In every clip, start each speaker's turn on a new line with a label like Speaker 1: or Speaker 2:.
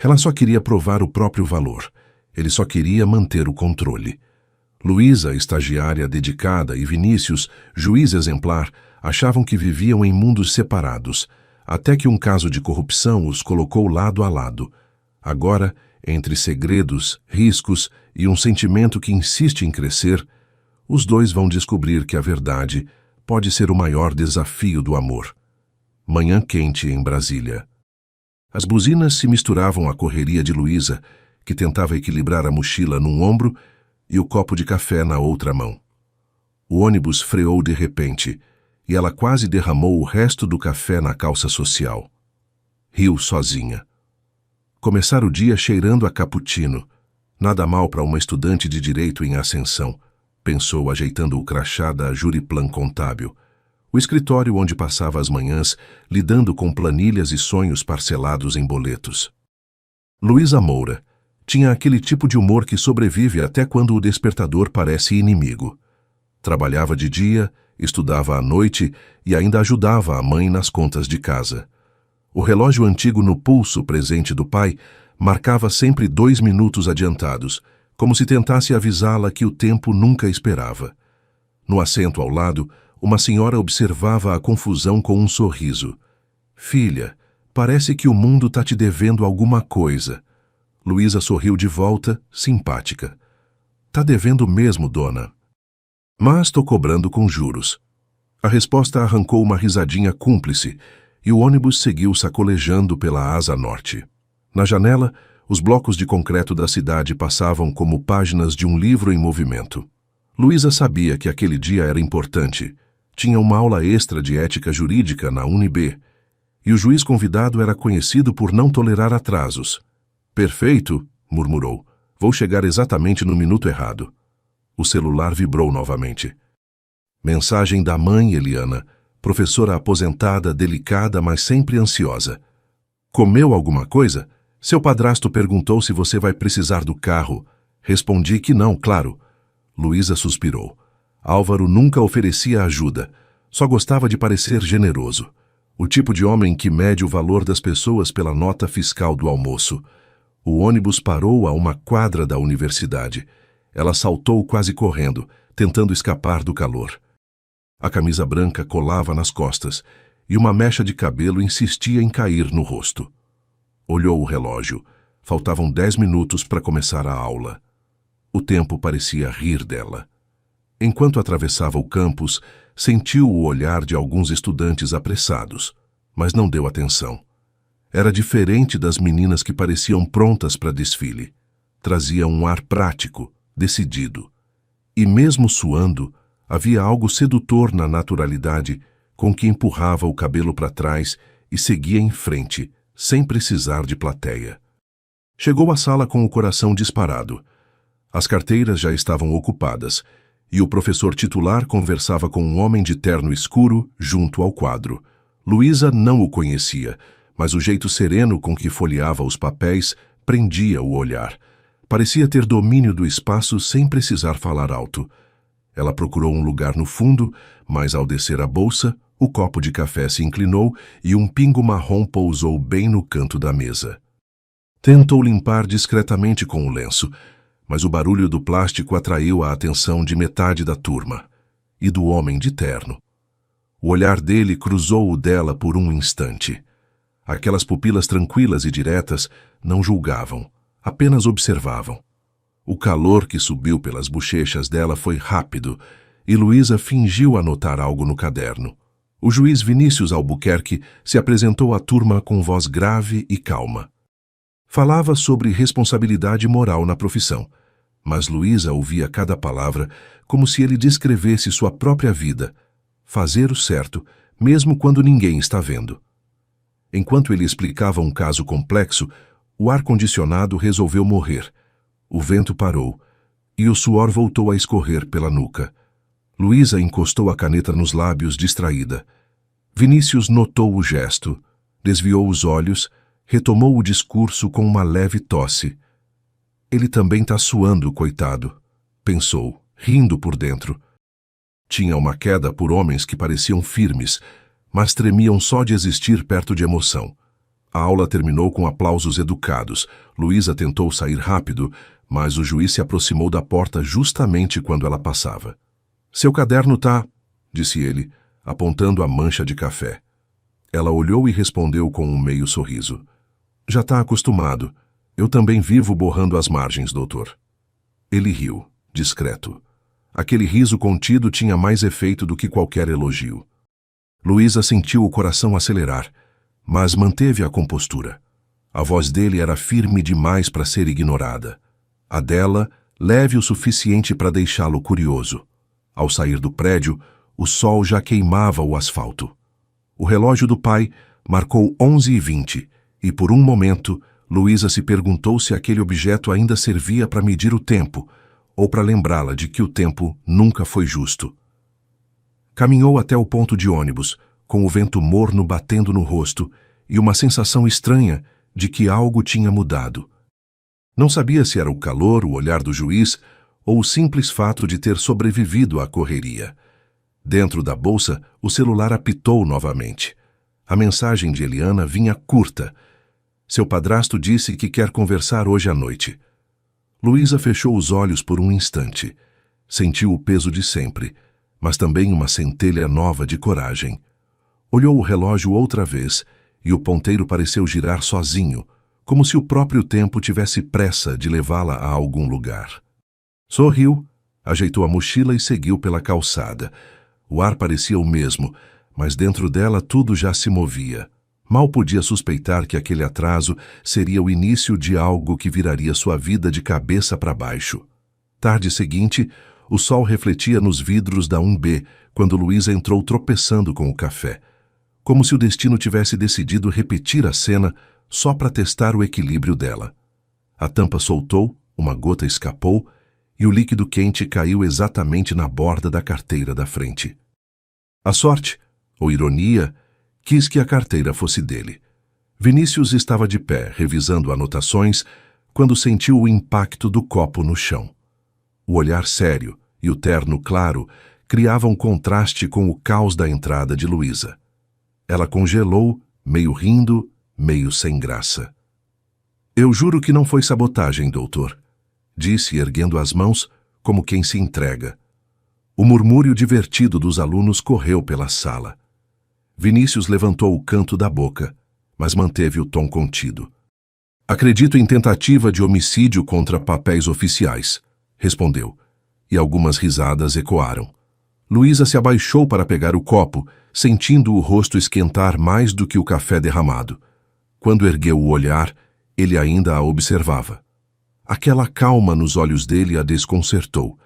Speaker 1: Ela só queria provar o próprio valor. Ele só queria manter o controle. Luísa, estagiária dedicada, e Vinícius, juiz exemplar, achavam que viviam em mundos separados, até que um caso de corrupção os colocou lado a lado. Agora, entre segredos, riscos e um sentimento que insiste em crescer, os dois vão descobrir que a verdade pode ser o maior desafio do amor. Manhã quente em Brasília. As buzinas se misturavam à correria de Luísa, que tentava equilibrar a mochila num ombro e o copo de café na outra mão. O ônibus freou de repente e ela quase derramou o resto do café na calça social. Riu sozinha. Começar o dia cheirando a cappuccino. Nada mal para uma estudante de direito em ascensão, pensou ajeitando o crachá da Juriplan Contábil, o escritório onde passava as manhãs lidando com planilhas e sonhos parcelados em boletos. Luísa Moura tinha aquele tipo de humor que sobrevive até quando o despertador parece inimigo. Trabalhava de dia, estudava à noite e ainda ajudava a mãe nas contas de casa. O relógio antigo no pulso presente do pai marcava sempre 2 minutos adiantados, como se tentasse avisá-la que o tempo nunca esperava. No assento ao lado, uma senhora observava a confusão com um sorriso. Filha, parece que o mundo tá te devendo alguma coisa. Luísa sorriu de volta, simpática. Tá devendo mesmo, dona. Mas tô cobrando com juros. A resposta arrancou uma risadinha cúmplice e o ônibus seguiu sacolejando pela asa norte. Na janela, os blocos de concreto da cidade passavam como páginas de um livro em movimento. Luísa sabia que aquele dia era importante. Tinha uma aula extra de ética jurídica na UniB, e o juiz convidado era conhecido por não tolerar atrasos. Perfeito, murmurou. Vou chegar exatamente no minuto errado. O celular vibrou novamente. Mensagem da mãe, Eliana, professora aposentada, delicada, mas sempre ansiosa. Comeu alguma coisa? Seu padrasto perguntou se você vai precisar do carro. Respondi que não, claro. Luísa suspirou. Álvaro nunca oferecia ajuda. Só gostava de parecer generoso. O tipo de homem que mede o valor das pessoas pela nota fiscal do almoço. O ônibus parou a uma quadra da universidade. Ela saltou quase correndo, tentando escapar do calor. A camisa branca colava nas costas e uma mecha de cabelo insistia em cair no rosto. Olhou o relógio. Faltavam 10 minutos para começar a aula. O tempo parecia rir dela. Enquanto atravessava o campus, sentiu o olhar de alguns estudantes apressados, mas não deu atenção. Era diferente das meninas que pareciam prontas para desfile. Trazia um ar prático, decidido. E mesmo suando, havia algo sedutor na naturalidade com que empurrava o cabelo para trás e seguia em frente, sem precisar de plateia. Chegou à sala com o coração disparado. As carteiras já estavam ocupadas e o professor titular conversava com um homem de terno escuro junto ao quadro. Luísa não o conhecia, mas o jeito sereno com que folheava os papéis prendia o olhar. Parecia ter domínio do espaço sem precisar falar alto. Ela procurou um lugar no fundo, mas ao descer a bolsa, o copo de café se inclinou e um pingo marrom pousou bem no canto da mesa. Tentou limpar discretamente com o lenço, mas o barulho do plástico atraiu a atenção de metade da turma, e do homem de terno. O olhar dele cruzou o dela por um instante. Aquelas pupilas tranquilas e diretas não julgavam, apenas observavam. O calor que subiu pelas bochechas dela foi rápido, e Luísa fingiu anotar algo no caderno. O juiz Vinícius Albuquerque se apresentou à turma com voz grave e calma. Falava sobre responsabilidade moral na profissão, mas Luísa ouvia cada palavra como se ele descrevesse sua própria vida, fazer o certo, mesmo quando ninguém está vendo. Enquanto ele explicava um caso complexo, o ar-condicionado resolveu morrer. O vento parou, e o suor voltou a escorrer pela nuca. Luísa encostou a caneta nos lábios, distraída. Vinícius notou o gesto, desviou os olhos, retomou o discurso com uma leve tosse. Ele também tá suando, coitado, pensou, rindo por dentro. Tinha uma queda por homens que pareciam firmes, mas tremiam só de existir perto de emoção. A aula terminou com aplausos educados. Luísa tentou sair rápido, mas o juiz se aproximou da porta justamente quando ela passava. "Seu caderno tá", disse ele, apontando a mancha de café. Ela olhou e respondeu com um meio sorriso. "Já tá acostumado. Eu também vivo borrando as margens, doutor." Ele riu, discreto. Aquele riso contido tinha mais efeito do que qualquer elogio. Luísa sentiu o coração acelerar, mas manteve a compostura. A voz dele era firme demais para ser ignorada. A dela, leve o suficiente para deixá-lo curioso. Ao sair do prédio, o sol já queimava o asfalto. O relógio do pai marcou 11h20 e, por um momento, Luísa se perguntou se aquele objeto ainda servia para medir o tempo ou para lembrá-la de que o tempo nunca foi justo. Caminhou até o ponto de ônibus, com o vento morno batendo no rosto e uma sensação estranha de que algo tinha mudado. Não sabia se era o calor, o olhar do juiz ou o simples fato de ter sobrevivido à correria. Dentro da bolsa, o celular apitou novamente. A mensagem de Eliana vinha curta. Seu padrasto disse que quer conversar hoje à noite. Luísa fechou os olhos por um instante. Sentiu o peso de sempre, mas também uma centelha nova de coragem. Olhou o relógio outra vez e o ponteiro pareceu girar sozinho, como se o próprio tempo tivesse pressa de levá-la a algum lugar. Sorriu, ajeitou a mochila e seguiu pela calçada. O ar parecia o mesmo, mas dentro dela tudo já se movia. Mal podia suspeitar que aquele atraso seria o início de algo que viraria sua vida de cabeça para baixo. Tarde seguinte, o sol refletia nos vidros da 1B quando Luísa entrou tropeçando com o café, como se o destino tivesse decidido repetir a cena só para testar o equilíbrio dela. A tampa soltou, uma gota escapou e o líquido quente caiu exatamente na borda da carteira da frente. A sorte, ou ironia, quis que a carteira fosse dele. Vinícius estava de pé, revisando anotações, quando sentiu o impacto do copo no chão. O olhar sério e o terno claro criavam contraste com o caos da entrada de Luísa. Ela congelou, meio rindo, meio sem graça. "Eu juro que não foi sabotagem, doutor", disse, erguendo as mãos, como quem se entrega. O murmúrio divertido dos alunos correu pela sala. Vinícius levantou o canto da boca, mas manteve o tom contido. "Acredito em tentativa de homicídio contra papéis oficiais", respondeu, e algumas risadas ecoaram. Luísa se abaixou para pegar o copo, sentindo o rosto esquentar mais do que o café derramado. Quando ergueu o olhar, ele ainda a observava. Aquela calma nos olhos dele a desconcertou.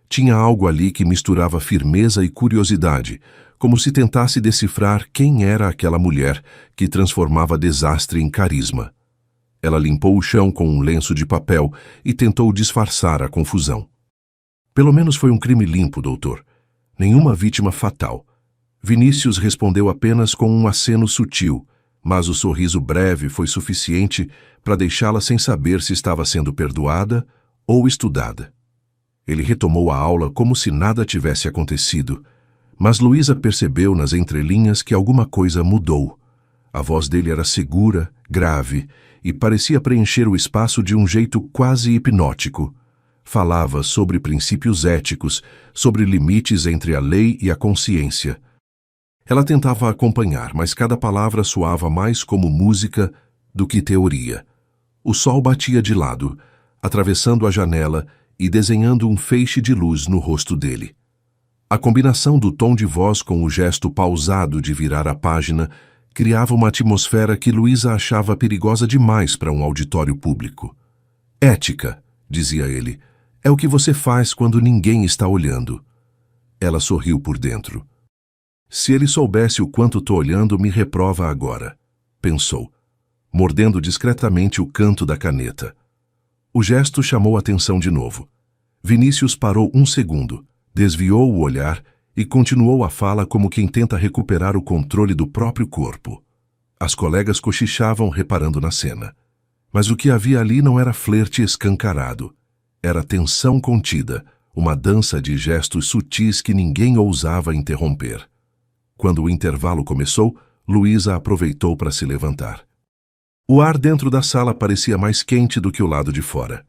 Speaker 1: Tinha algo ali que misturava firmeza e curiosidade, como se tentasse decifrar quem era aquela mulher que transformava desastre em carisma. Ela limpou o chão com um lenço de papel e tentou disfarçar a confusão. "Pelo menos foi um crime limpo, doutor. Nenhuma vítima fatal." Vinícius respondeu apenas com um aceno sutil, mas o sorriso breve foi suficiente para deixá-la sem saber se estava sendo perdoada ou estudada. Ele retomou a aula como se nada tivesse acontecido, mas Luísa percebeu nas entrelinhas que alguma coisa mudou. A voz dele era segura, grave, e parecia preencher o espaço de um jeito quase hipnótico. Falava sobre princípios éticos, sobre limites entre a lei e a consciência. Ela tentava acompanhar, mas cada palavra soava mais como música do que teoria. O sol batia de lado, atravessando a janela e desenhando um feixe de luz no rosto dele. A combinação do tom de voz com o gesto pausado de virar a página criava uma atmosfera que Luísa achava perigosa demais para um auditório público. "Ética", dizia ele, "é o que você faz quando ninguém está olhando." Ela sorriu por dentro. "Se ele soubesse o quanto tô olhando, me reprova agora", pensou, mordendo discretamente o canto da caneta. O gesto chamou a atenção de novo. Vinícius parou um segundo, desviou o olhar e continuou a fala como quem tenta recuperar o controle do próprio corpo. As colegas cochichavam reparando na cena. Mas o que havia ali não era flerte escancarado. Era tensão contida, uma dança de gestos sutis que ninguém ousava interromper. Quando o intervalo começou, Luísa aproveitou para se levantar. O ar dentro da sala parecia mais quente do que o lado de fora.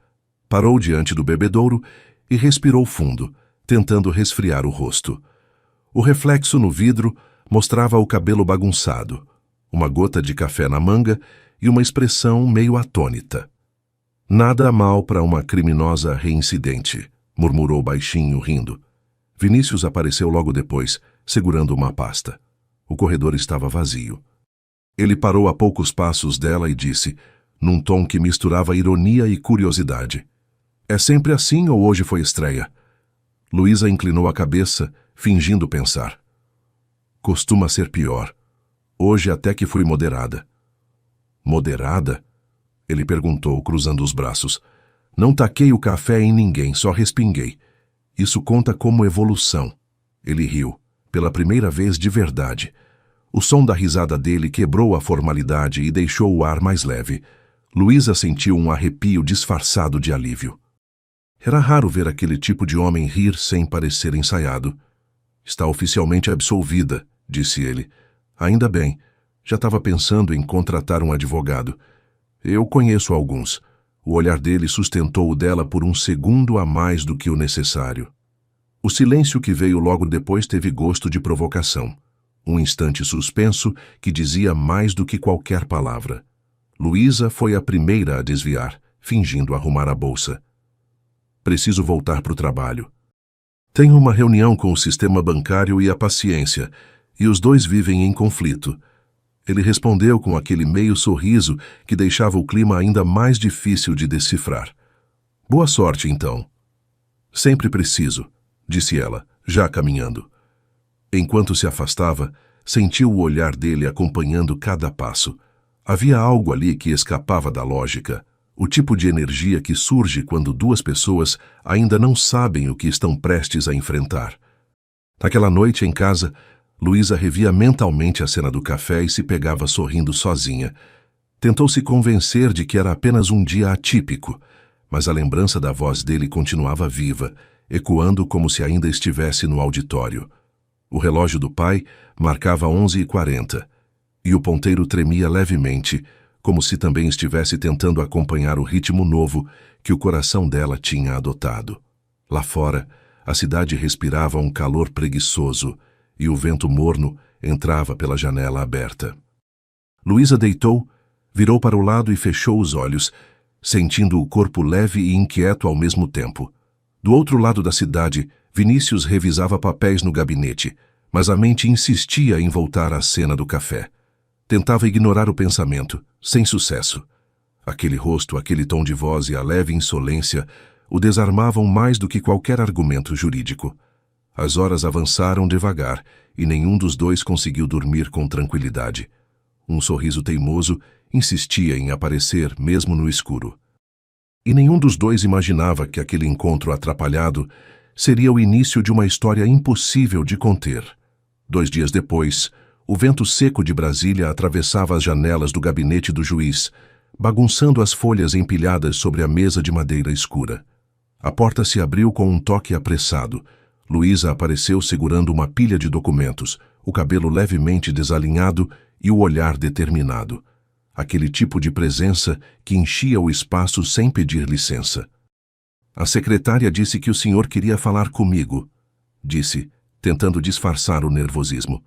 Speaker 1: Parou diante do bebedouro e respirou fundo, tentando resfriar o rosto. O reflexo no vidro mostrava o cabelo bagunçado, uma gota de café na manga e uma expressão meio atônita. Nada mal para uma criminosa reincidente, murmurou baixinho, rindo. Vinícius apareceu logo depois, segurando uma pasta. O corredor estava vazio. Ele parou a poucos passos dela e disse, num tom que misturava ironia e curiosidade: "É sempre assim ou hoje foi estreia?" Luísa inclinou a cabeça, fingindo pensar. "Costuma ser pior. Hoje até que fui moderada." "Moderada?" Ele perguntou, cruzando os braços. "Não taquei o café em ninguém, só respinguei. Isso conta como evolução." Ele riu, pela primeira vez de verdade. O som da risada dele quebrou a formalidade e deixou o ar mais leve. Luísa sentiu um arrepio disfarçado de alívio. Era raro ver aquele tipo de homem rir sem parecer ensaiado. "Está oficialmente absolvida", disse ele. "Ainda bem. Já estava pensando em contratar um advogado. Eu conheço alguns." O olhar dele sustentou o dela por um segundo a mais do que o necessário. O silêncio que veio logo depois teve gosto de provocação. Um instante suspenso que dizia mais do que qualquer palavra. Luísa foi a primeira a desviar, fingindo arrumar a bolsa. "Preciso voltar para o trabalho. Tenho uma reunião com o sistema bancário e a paciência, e os dois vivem em conflito." Ele respondeu com aquele meio sorriso que deixava o clima ainda mais difícil de decifrar. "Boa sorte, então." "Sempre preciso", disse ela, já caminhando. Enquanto se afastava, sentiu o olhar dele acompanhando cada passo. Havia algo ali que escapava da lógica, o tipo de energia que surge quando duas pessoas ainda não sabem o que estão prestes a enfrentar. Naquela noite em casa, Luísa revia mentalmente a cena do café e se pegava sorrindo sozinha. Tentou se convencer de que era apenas um dia atípico, mas a lembrança da voz dele continuava viva, ecoando como se ainda estivesse no auditório. O relógio do pai marcava 11h40, e o ponteiro tremia levemente, como se também estivesse tentando acompanhar o ritmo novo que o coração dela tinha adotado. Lá fora, a cidade respirava um calor preguiçoso, e o vento morno entrava pela janela aberta. Luísa deitou, virou para o lado e fechou os olhos, sentindo o corpo leve e inquieto ao mesmo tempo. Do outro lado da cidade, Vinícius revisava papéis no gabinete, mas a mente insistia em voltar à cena do café. Tentava ignorar o pensamento, sem sucesso. Aquele rosto, aquele tom de voz e a leve insolência o desarmavam mais do que qualquer argumento jurídico. As horas avançaram devagar e nenhum dos dois conseguiu dormir com tranquilidade. Um sorriso teimoso insistia em aparecer mesmo no escuro. E nenhum dos dois imaginava que aquele encontro atrapalhado seria o início de uma história impossível de conter. 2 dias depois, o vento seco de Brasília atravessava as janelas do gabinete do juiz, bagunçando as folhas empilhadas sobre a mesa de madeira escura. A porta se abriu com um toque apressado. Luísa apareceu segurando uma pilha de documentos, o cabelo levemente desalinhado e o olhar determinado. Aquele tipo de presença que enchia o espaço sem pedir licença. "A secretária disse que o senhor queria falar comigo", disse, tentando disfarçar o nervosismo.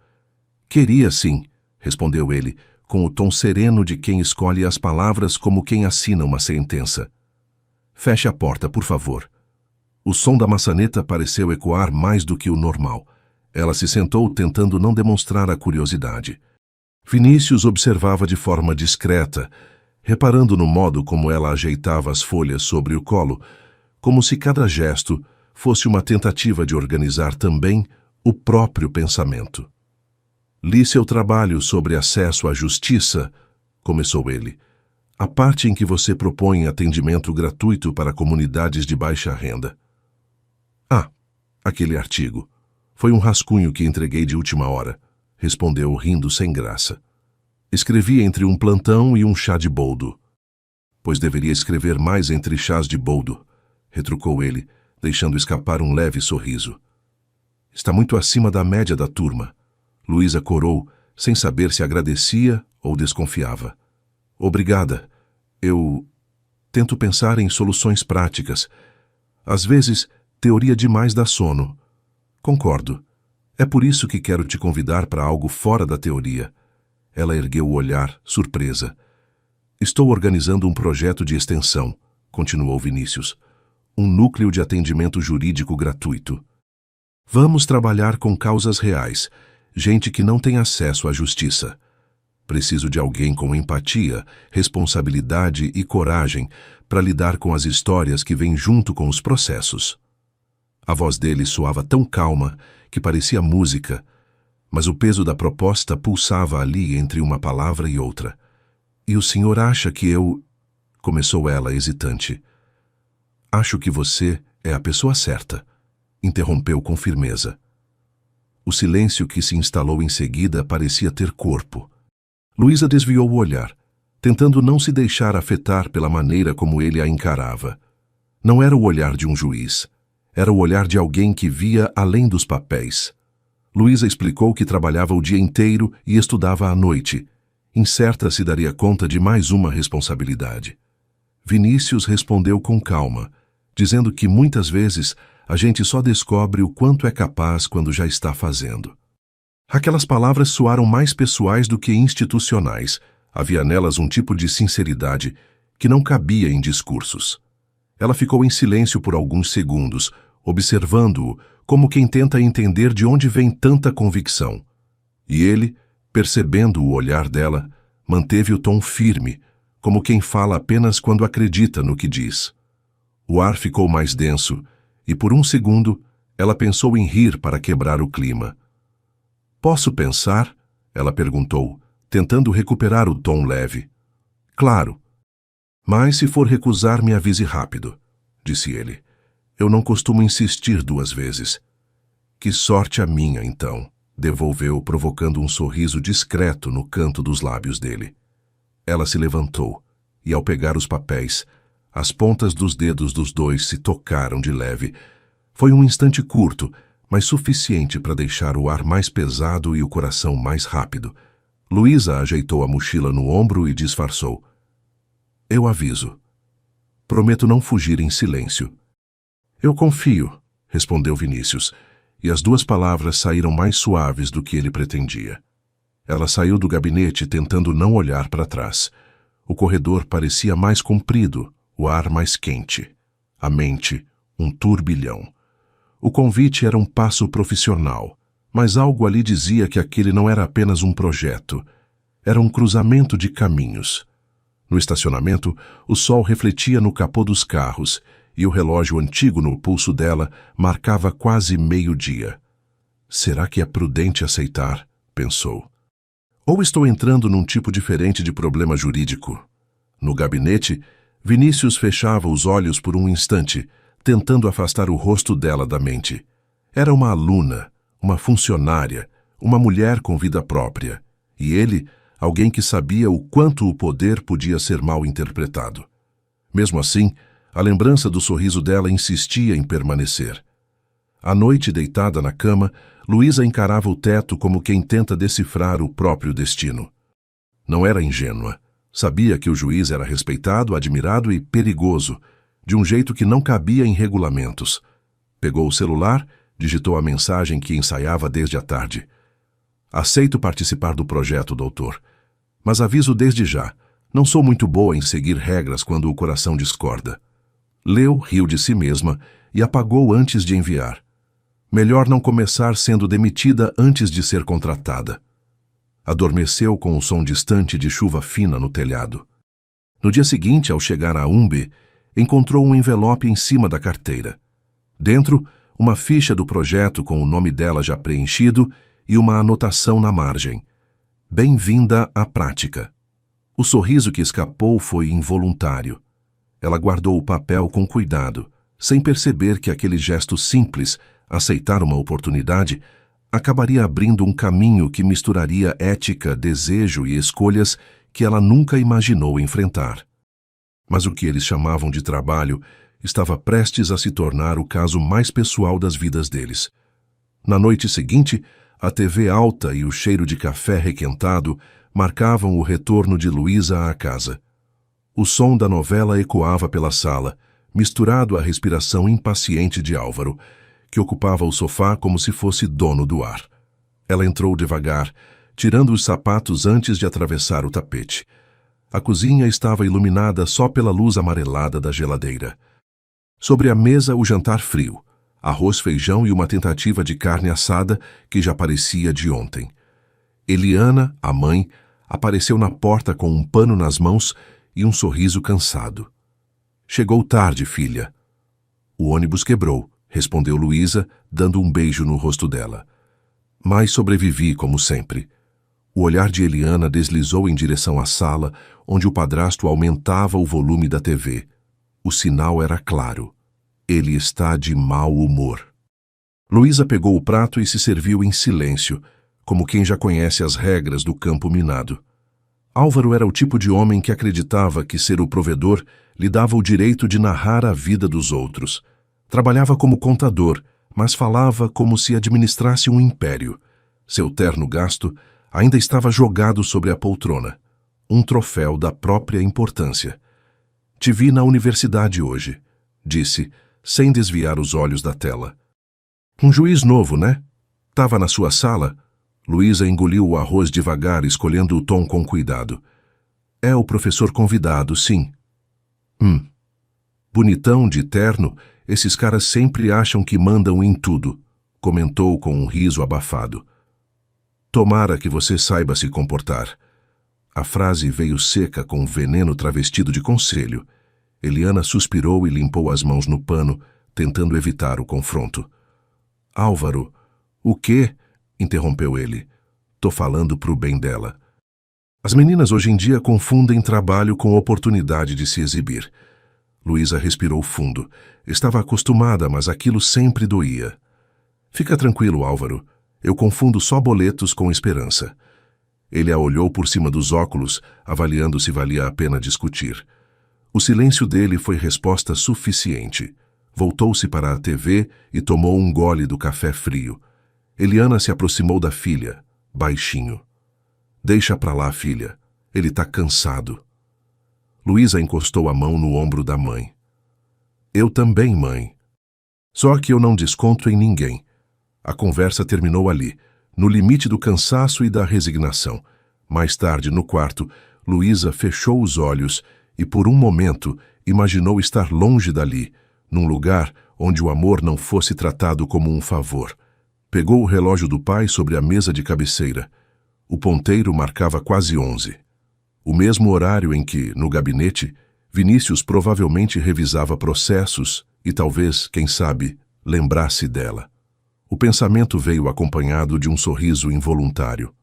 Speaker 1: "Queria sim", respondeu ele, com o tom sereno de quem escolhe as palavras como quem assina uma sentença. "Feche a porta, por favor." O som da maçaneta pareceu ecoar mais do que o normal. Ela se sentou tentando não demonstrar a curiosidade. Vinícius observava de forma discreta, reparando no modo como ela ajeitava as folhas sobre o colo, como se cada gesto fosse uma tentativa de organizar também o próprio pensamento. "Li seu trabalho sobre acesso à justiça", começou ele. "A parte em que você propõe atendimento gratuito para comunidades de baixa renda." "Ah, aquele artigo. Foi um rascunho que entreguei de última hora", respondeu rindo sem graça. "Escrevi entre um plantão e um chá de boldo." "Pois deveria escrever mais entre chás de boldo", retrucou ele, deixando escapar um leve sorriso. "Está muito acima da média da turma." Luísa corou, sem saber se agradecia ou desconfiava. Obrigada. Eu tento pensar em soluções práticas. Às vezes, teoria demais dá sono. Concordo. É por isso que quero te convidar para algo fora da teoria. Ela ergueu o olhar, surpresa. Estou organizando um projeto de extensão, continuou Vinícius. Um núcleo de atendimento jurídico gratuito. Vamos trabalhar com causas reais, gente que não tem acesso à justiça. Preciso de alguém com empatia, responsabilidade e coragem para lidar com as histórias que vêm junto com os processos. A voz dele soava tão calma que parecia música, mas o peso da proposta pulsava ali entre uma palavra e outra. E o senhor acha que eu... Começou ela, hesitante. Acho que você é a pessoa certa, interrompeu com firmeza. O silêncio que se instalou em seguida parecia ter corpo. Luísa desviou o olhar, tentando não se deixar afetar pela maneira como ele a encarava. Não era o olhar de um juiz. Era o olhar de alguém que via além dos papéis. Luísa explicou que trabalhava o dia inteiro e estudava à noite. Incerta se daria conta de mais uma responsabilidade. Vinícius respondeu com calma, dizendo que muitas vezes a gente só descobre o quanto é capaz quando já está fazendo. Aquelas palavras soaram mais pessoais do que institucionais. Havia nelas um tipo de sinceridade que não cabia em discursos. Ela ficou em silêncio por alguns segundos, observando-o como quem tenta entender de onde vem tanta convicção. E ele, percebendo o olhar dela, manteve o tom firme, como quem fala apenas quando acredita no que diz. O ar ficou mais denso, e por um segundo ela pensou em rir para quebrar o clima. Posso pensar? Ela perguntou, tentando recuperar o tom leve. Claro. Mas se for recusar, me avise rápido, disse ele. Eu não costumo insistir 2 vezes. Que sorte a minha, então, devolveu, provocando um sorriso discreto no canto dos lábios dele. Ela se levantou, e ao pegar os papéis, as pontas dos dedos dos dois se tocaram de leve. Foi um instante curto, mas suficiente para deixar o ar mais pesado e o coração mais rápido. Luísa ajeitou a mochila no ombro e disfarçou. Eu aviso. Prometo não fugir em silêncio. Eu confio, respondeu Vinícius, e as 2 palavras saíram mais suaves do que ele pretendia. Ela saiu do gabinete tentando não olhar para trás. O corredor parecia mais comprido, o ar mais quente. A mente, um turbilhão. O convite era um passo profissional, mas algo ali dizia que aquele não era apenas um projeto. Era um cruzamento de caminhos. No estacionamento, o sol refletia no capô dos carros e o relógio antigo no pulso dela marcava quase meio-dia. Será que é prudente aceitar? Pensou. Ou estou entrando num tipo diferente de problema jurídico? No gabinete, Vinícius fechava os olhos por um instante, tentando afastar o rosto dela da mente. Era uma aluna, uma funcionária, uma mulher com vida própria. E ele, alguém que sabia o quanto o poder podia ser mal interpretado. Mesmo assim, a lembrança do sorriso dela insistia em permanecer. À noite, deitada na cama, Luísa encarava o teto como quem tenta decifrar o próprio destino. Não era ingênua. Sabia que o juiz era respeitado, admirado e perigoso, de um jeito que não cabia em regulamentos. Pegou o celular, digitou a mensagem que ensaiava desde a tarde. Aceito participar do projeto, doutor. Mas aviso desde já, não sou muito boa em seguir regras quando o coração discorda. Leu, riu de si mesma e apagou antes de enviar. Melhor não começar sendo demitida antes de ser contratada. Adormeceu com o som distante de chuva fina no telhado. No dia seguinte, ao chegar à UMB, encontrou um envelope em cima da carteira. Dentro, uma ficha do projeto com o nome dela já preenchido e uma anotação na margem. Bem-vinda à prática. O sorriso que escapou foi involuntário. Ela guardou o papel com cuidado, sem perceber que aquele gesto simples, aceitar uma oportunidade, acabaria abrindo um caminho que misturaria ética, desejo e escolhas que ela nunca imaginou enfrentar. Mas o que eles chamavam de trabalho estava prestes a se tornar o caso mais pessoal das vidas deles. Na noite seguinte, a TV alta e o cheiro de café requentado marcavam o retorno de Luísa à casa. O som da novela ecoava pela sala, misturado à respiração impaciente de Álvaro, que ocupava o sofá como se fosse dono do ar. Ela entrou devagar, tirando os sapatos antes de atravessar o tapete. A cozinha estava iluminada só pela luz amarelada da geladeira. Sobre a mesa, o jantar frio, arroz, feijão e uma tentativa de carne assada que já parecia de ontem. Eliana, a mãe, apareceu na porta com um pano nas mãos e um sorriso cansado. Chegou tarde, filha. O ônibus quebrou, respondeu Luísa, dando um beijo no rosto dela. Mas sobrevivi, como sempre. O olhar de Eliana deslizou em direção à sala, onde o padrasto aumentava o volume da TV. O sinal era claro. Ele está de mau humor. Luísa pegou o prato e se serviu em silêncio, como quem já conhece as regras do campo minado. Álvaro era o tipo de homem que acreditava que ser o provedor lhe dava o direito de narrar a vida dos outros. Trabalhava como contador, mas falava como se administrasse um império. Seu terno gasto ainda estava jogado sobre a poltrona, um troféu da própria importância. Te vi na universidade hoje, disse, sem desviar os olhos da tela. Um juiz novo, né? Tava na sua sala? Luísa engoliu o arroz devagar, escolhendo o tom com cuidado. É o professor convidado, sim. Bonitão, de terno, esses caras sempre acham que mandam em tudo, comentou com um riso abafado. Tomara que você saiba se comportar. A frase veio seca com veneno travestido de conselho. Eliana suspirou e limpou as mãos no pano, tentando evitar o confronto. Álvaro, o quê? Interrompeu ele. Tô falando pro bem dela. As meninas hoje em dia confundem trabalho com oportunidade de se exibir. Luísa respirou fundo. Estava acostumada, mas aquilo sempre doía. Fica tranquilo, Álvaro. Eu confundo só boletos com esperança. Ele a olhou por cima dos óculos, avaliando se valia a pena discutir. O silêncio dele foi resposta suficiente. Voltou-se para a TV e tomou um gole do café frio. Eliana se aproximou da filha, baixinho. Deixa pra lá, filha. Ele tá cansado. Luísa encostou a mão no ombro da mãe. Eu também, mãe. Só que eu não desconto em ninguém. A conversa terminou ali, no limite do cansaço e da resignação. Mais tarde, no quarto, Luísa fechou os olhos e, por um momento, imaginou estar longe dali, num lugar onde o amor não fosse tratado como um favor. Pegou o relógio do pai sobre a mesa de cabeceira. O ponteiro marcava quase 11. O mesmo horário em que, no gabinete, Vinícius provavelmente revisava processos e talvez, quem sabe, lembrasse dela. O pensamento veio acompanhado de um sorriso involuntário.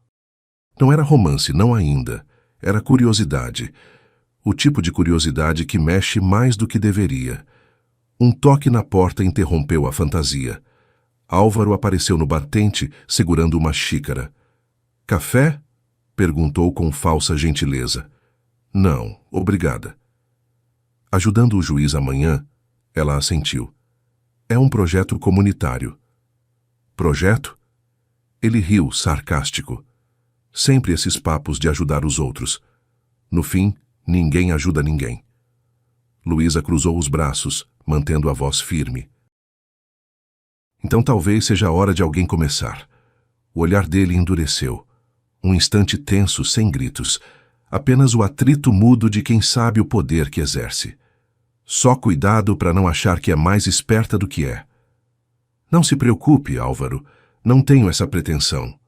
Speaker 1: Não era romance, não ainda. Era curiosidade. O tipo de curiosidade que mexe mais do que deveria. Um toque na porta interrompeu a fantasia. Álvaro apareceu no batente, segurando uma xícara. Café? Perguntou com falsa gentileza. Não, obrigada. Ajudando o juiz amanhã, ela assentiu. É um projeto comunitário. Projeto? Ele riu, sarcástico. Sempre esses papos de ajudar os outros. No fim, ninguém ajuda ninguém. Luísa cruzou os braços, mantendo a voz firme. Então talvez seja a hora de alguém começar. O olhar dele endureceu. Um instante tenso, sem gritos. Apenas o atrito mudo de quem sabe o poder que exerce. Só cuidado para não achar que é mais esperta do que é. Não se preocupe, Álvaro. Não tenho essa pretensão.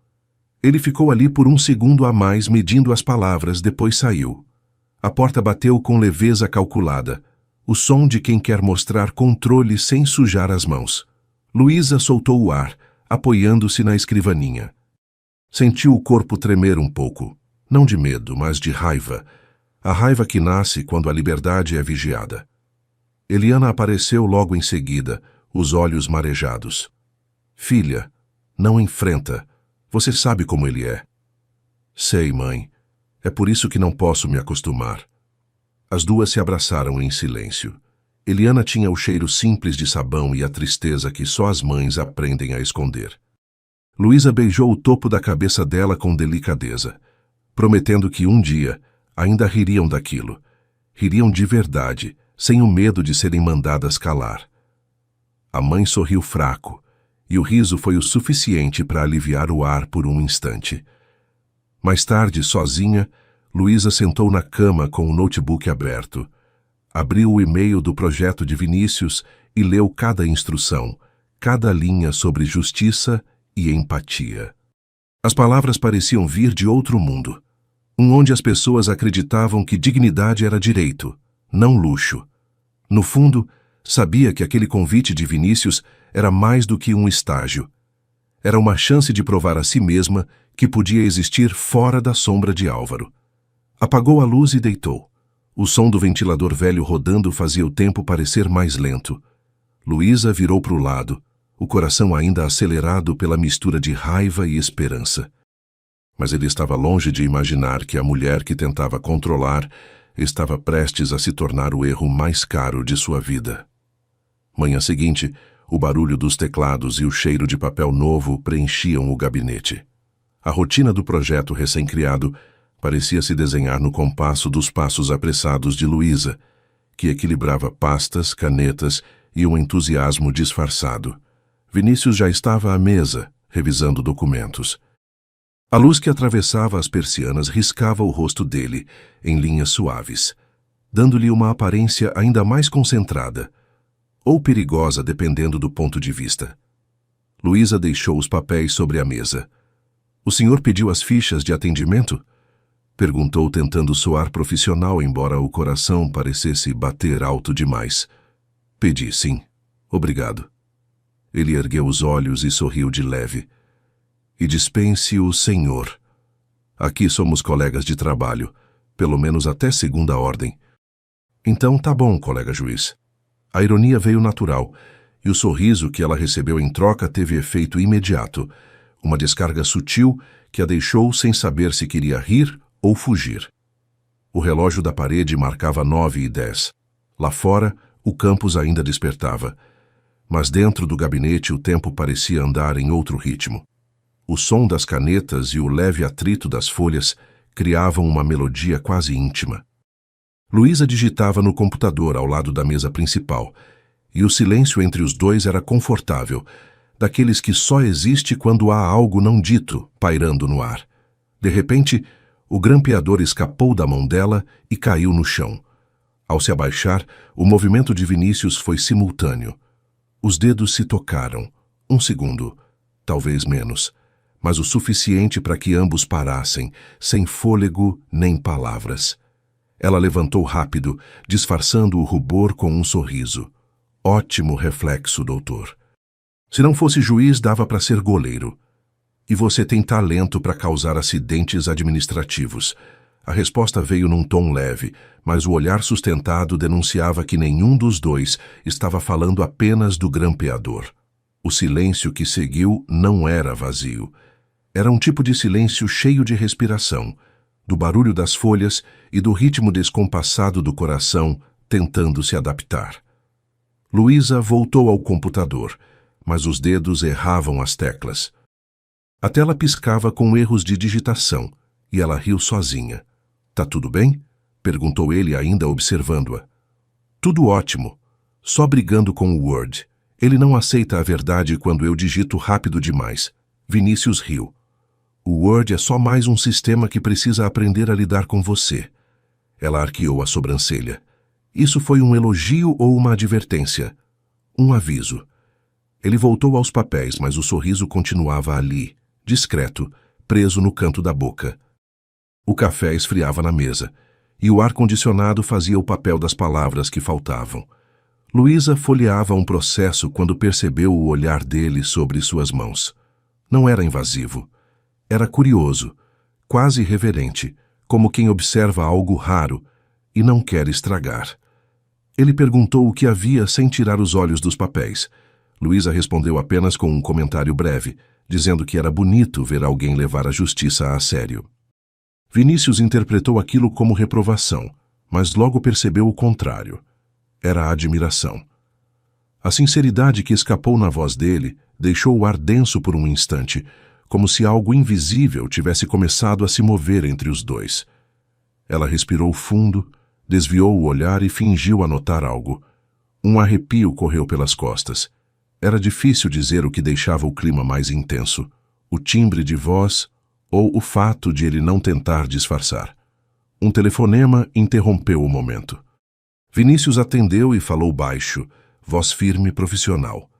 Speaker 1: Ele ficou ali por um segundo a mais, medindo as palavras, depois saiu. A porta bateu com leveza calculada. O som de quem quer mostrar controle sem sujar as mãos. Luísa soltou o ar, apoiando-se na escrivaninha. Sentiu o corpo tremer um pouco. Não de medo, mas de raiva. A raiva que nasce quando a liberdade é vigiada. Eliana apareceu logo em seguida, os olhos marejados. Filha, não enfrenta. Você sabe como ele é. Sei, mãe. É por isso que não posso me acostumar. As duas se abraçaram em silêncio. Eliana tinha o cheiro simples de sabão e a tristeza que só as mães aprendem a esconder. Luísa beijou o topo da cabeça dela com delicadeza. prometendo que um dia ainda ririam daquilo. Ririam de verdade, sem o medo de serem mandadas calar. A mãe sorriu fraco, e o riso foi o suficiente para aliviar o ar por um instante. Mais tarde, sozinha, Luísa sentou na cama com o notebook aberto. Abriu o e-mail do projeto de Vinícius e leu cada instrução, cada linha sobre justiça e empatia. As palavras pareciam vir de outro mundo, onde as pessoas acreditavam que dignidade era direito, não luxo. No fundo, sabia que aquele convite de Vinícius era mais do que um estágio. Era uma chance de provar a si mesma que podia existir fora da sombra de Álvaro. Apagou a luz e deitou. O som do ventilador velho rodando fazia o tempo parecer mais lento. Luísa virou para o lado, o coração ainda acelerado pela mistura de raiva e esperança. Mas ele estava longe de imaginar que a mulher que tentava controlar estava prestes a se tornar o erro mais caro de sua vida. Manhã seguinte, o barulho dos teclados e o cheiro de papel novo preenchiam o gabinete. A rotina do projeto recém-criado parecia se desenhar no compasso dos passos apressados de Luísa, que equilibrava pastas, canetas e um entusiasmo disfarçado. Vinícius já estava à mesa, revisando documentos. A luz que atravessava as persianas riscava o rosto dele, em linhas suaves, dando-lhe uma aparência ainda mais concentrada, ou perigosa dependendo do ponto de vista. Luísa deixou os papéis sobre a mesa. "O senhor pediu as fichas de atendimento?" Perguntou tentando soar profissional, embora o coração parecesse bater alto demais. "Pedi, sim. Obrigado." Ele ergueu os olhos e sorriu de leve. "E dispense o senhor. Aqui somos colegas de trabalho, pelo menos até segunda ordem." "Então tá bom, colega juiz." A ironia veio natural, e o sorriso que ela recebeu em troca teve efeito imediato, uma descarga sutil que a deixou sem saber se queria rir ou fugir. O relógio da parede marcava 9h10. Lá fora, o campus ainda despertava, mas dentro do gabinete o tempo parecia andar em outro ritmo. O som das canetas e o leve atrito das folhas criavam uma melodia quase íntima. Luísa digitava no computador ao lado da mesa principal, e o silêncio entre os dois era confortável, daqueles que só existe quando há algo não dito pairando no ar. De repente, o grampeador escapou da mão dela e caiu no chão. Ao se abaixar, o movimento de Vinícius foi simultâneo. Os dedos se tocaram. 1 segundo, talvez menos, mas o suficiente para que ambos parassem, sem fôlego nem palavras. Ela levantou rápido, disfarçando o rubor com um sorriso. "Ótimo reflexo, doutor. Se não fosse juiz, dava para ser goleiro. E você tem talento para causar acidentes administrativos." A resposta veio num tom leve, mas o olhar sustentado denunciava que nenhum dos dois estava falando apenas do grampeador. O silêncio que seguiu não era vazio. Era um tipo de silêncio cheio de respiração, do barulho das folhas e do ritmo descompassado do coração tentando se adaptar. Luísa voltou ao computador, mas os dedos erravam as teclas. A tela piscava com erros de digitação, e ela riu sozinha. "Tá tudo bem?" perguntou ele, ainda observando-a. "Tudo ótimo. Só brigando com o Word. Ele não aceita a verdade quando eu digito rápido demais." Vinícius riu. "O Word é só mais um sistema que precisa aprender a lidar com você." Ela arqueou a sobrancelha. Isso foi um elogio ou uma advertência? Um aviso. Ele voltou aos papéis, mas o sorriso continuava ali, discreto, preso no canto da boca. O café esfriava na mesa, e o ar-condicionado fazia o papel das palavras que faltavam. Luísa folheava um processo quando percebeu o olhar dele sobre suas mãos. Não era invasivo. Era curioso, quase reverente, como quem observa algo raro e não quer estragar. Ele perguntou o que havia sem tirar os olhos dos papéis. Luísa respondeu apenas com um comentário breve, dizendo que era bonito ver alguém levar a justiça a sério. Vinícius interpretou aquilo como reprovação, mas logo percebeu o contrário. Era admiração. A sinceridade que escapou na voz dele deixou o ar denso por um instante, como se algo invisível tivesse começado a se mover entre os dois. Ela respirou fundo, desviou o olhar e fingiu anotar algo. Um arrepio correu pelas costas. Era difícil dizer o que deixava o clima mais intenso, o timbre de voz ou o fato de ele não tentar disfarçar. Um telefonema interrompeu o momento. Vinícius atendeu e falou baixo, voz firme e profissional.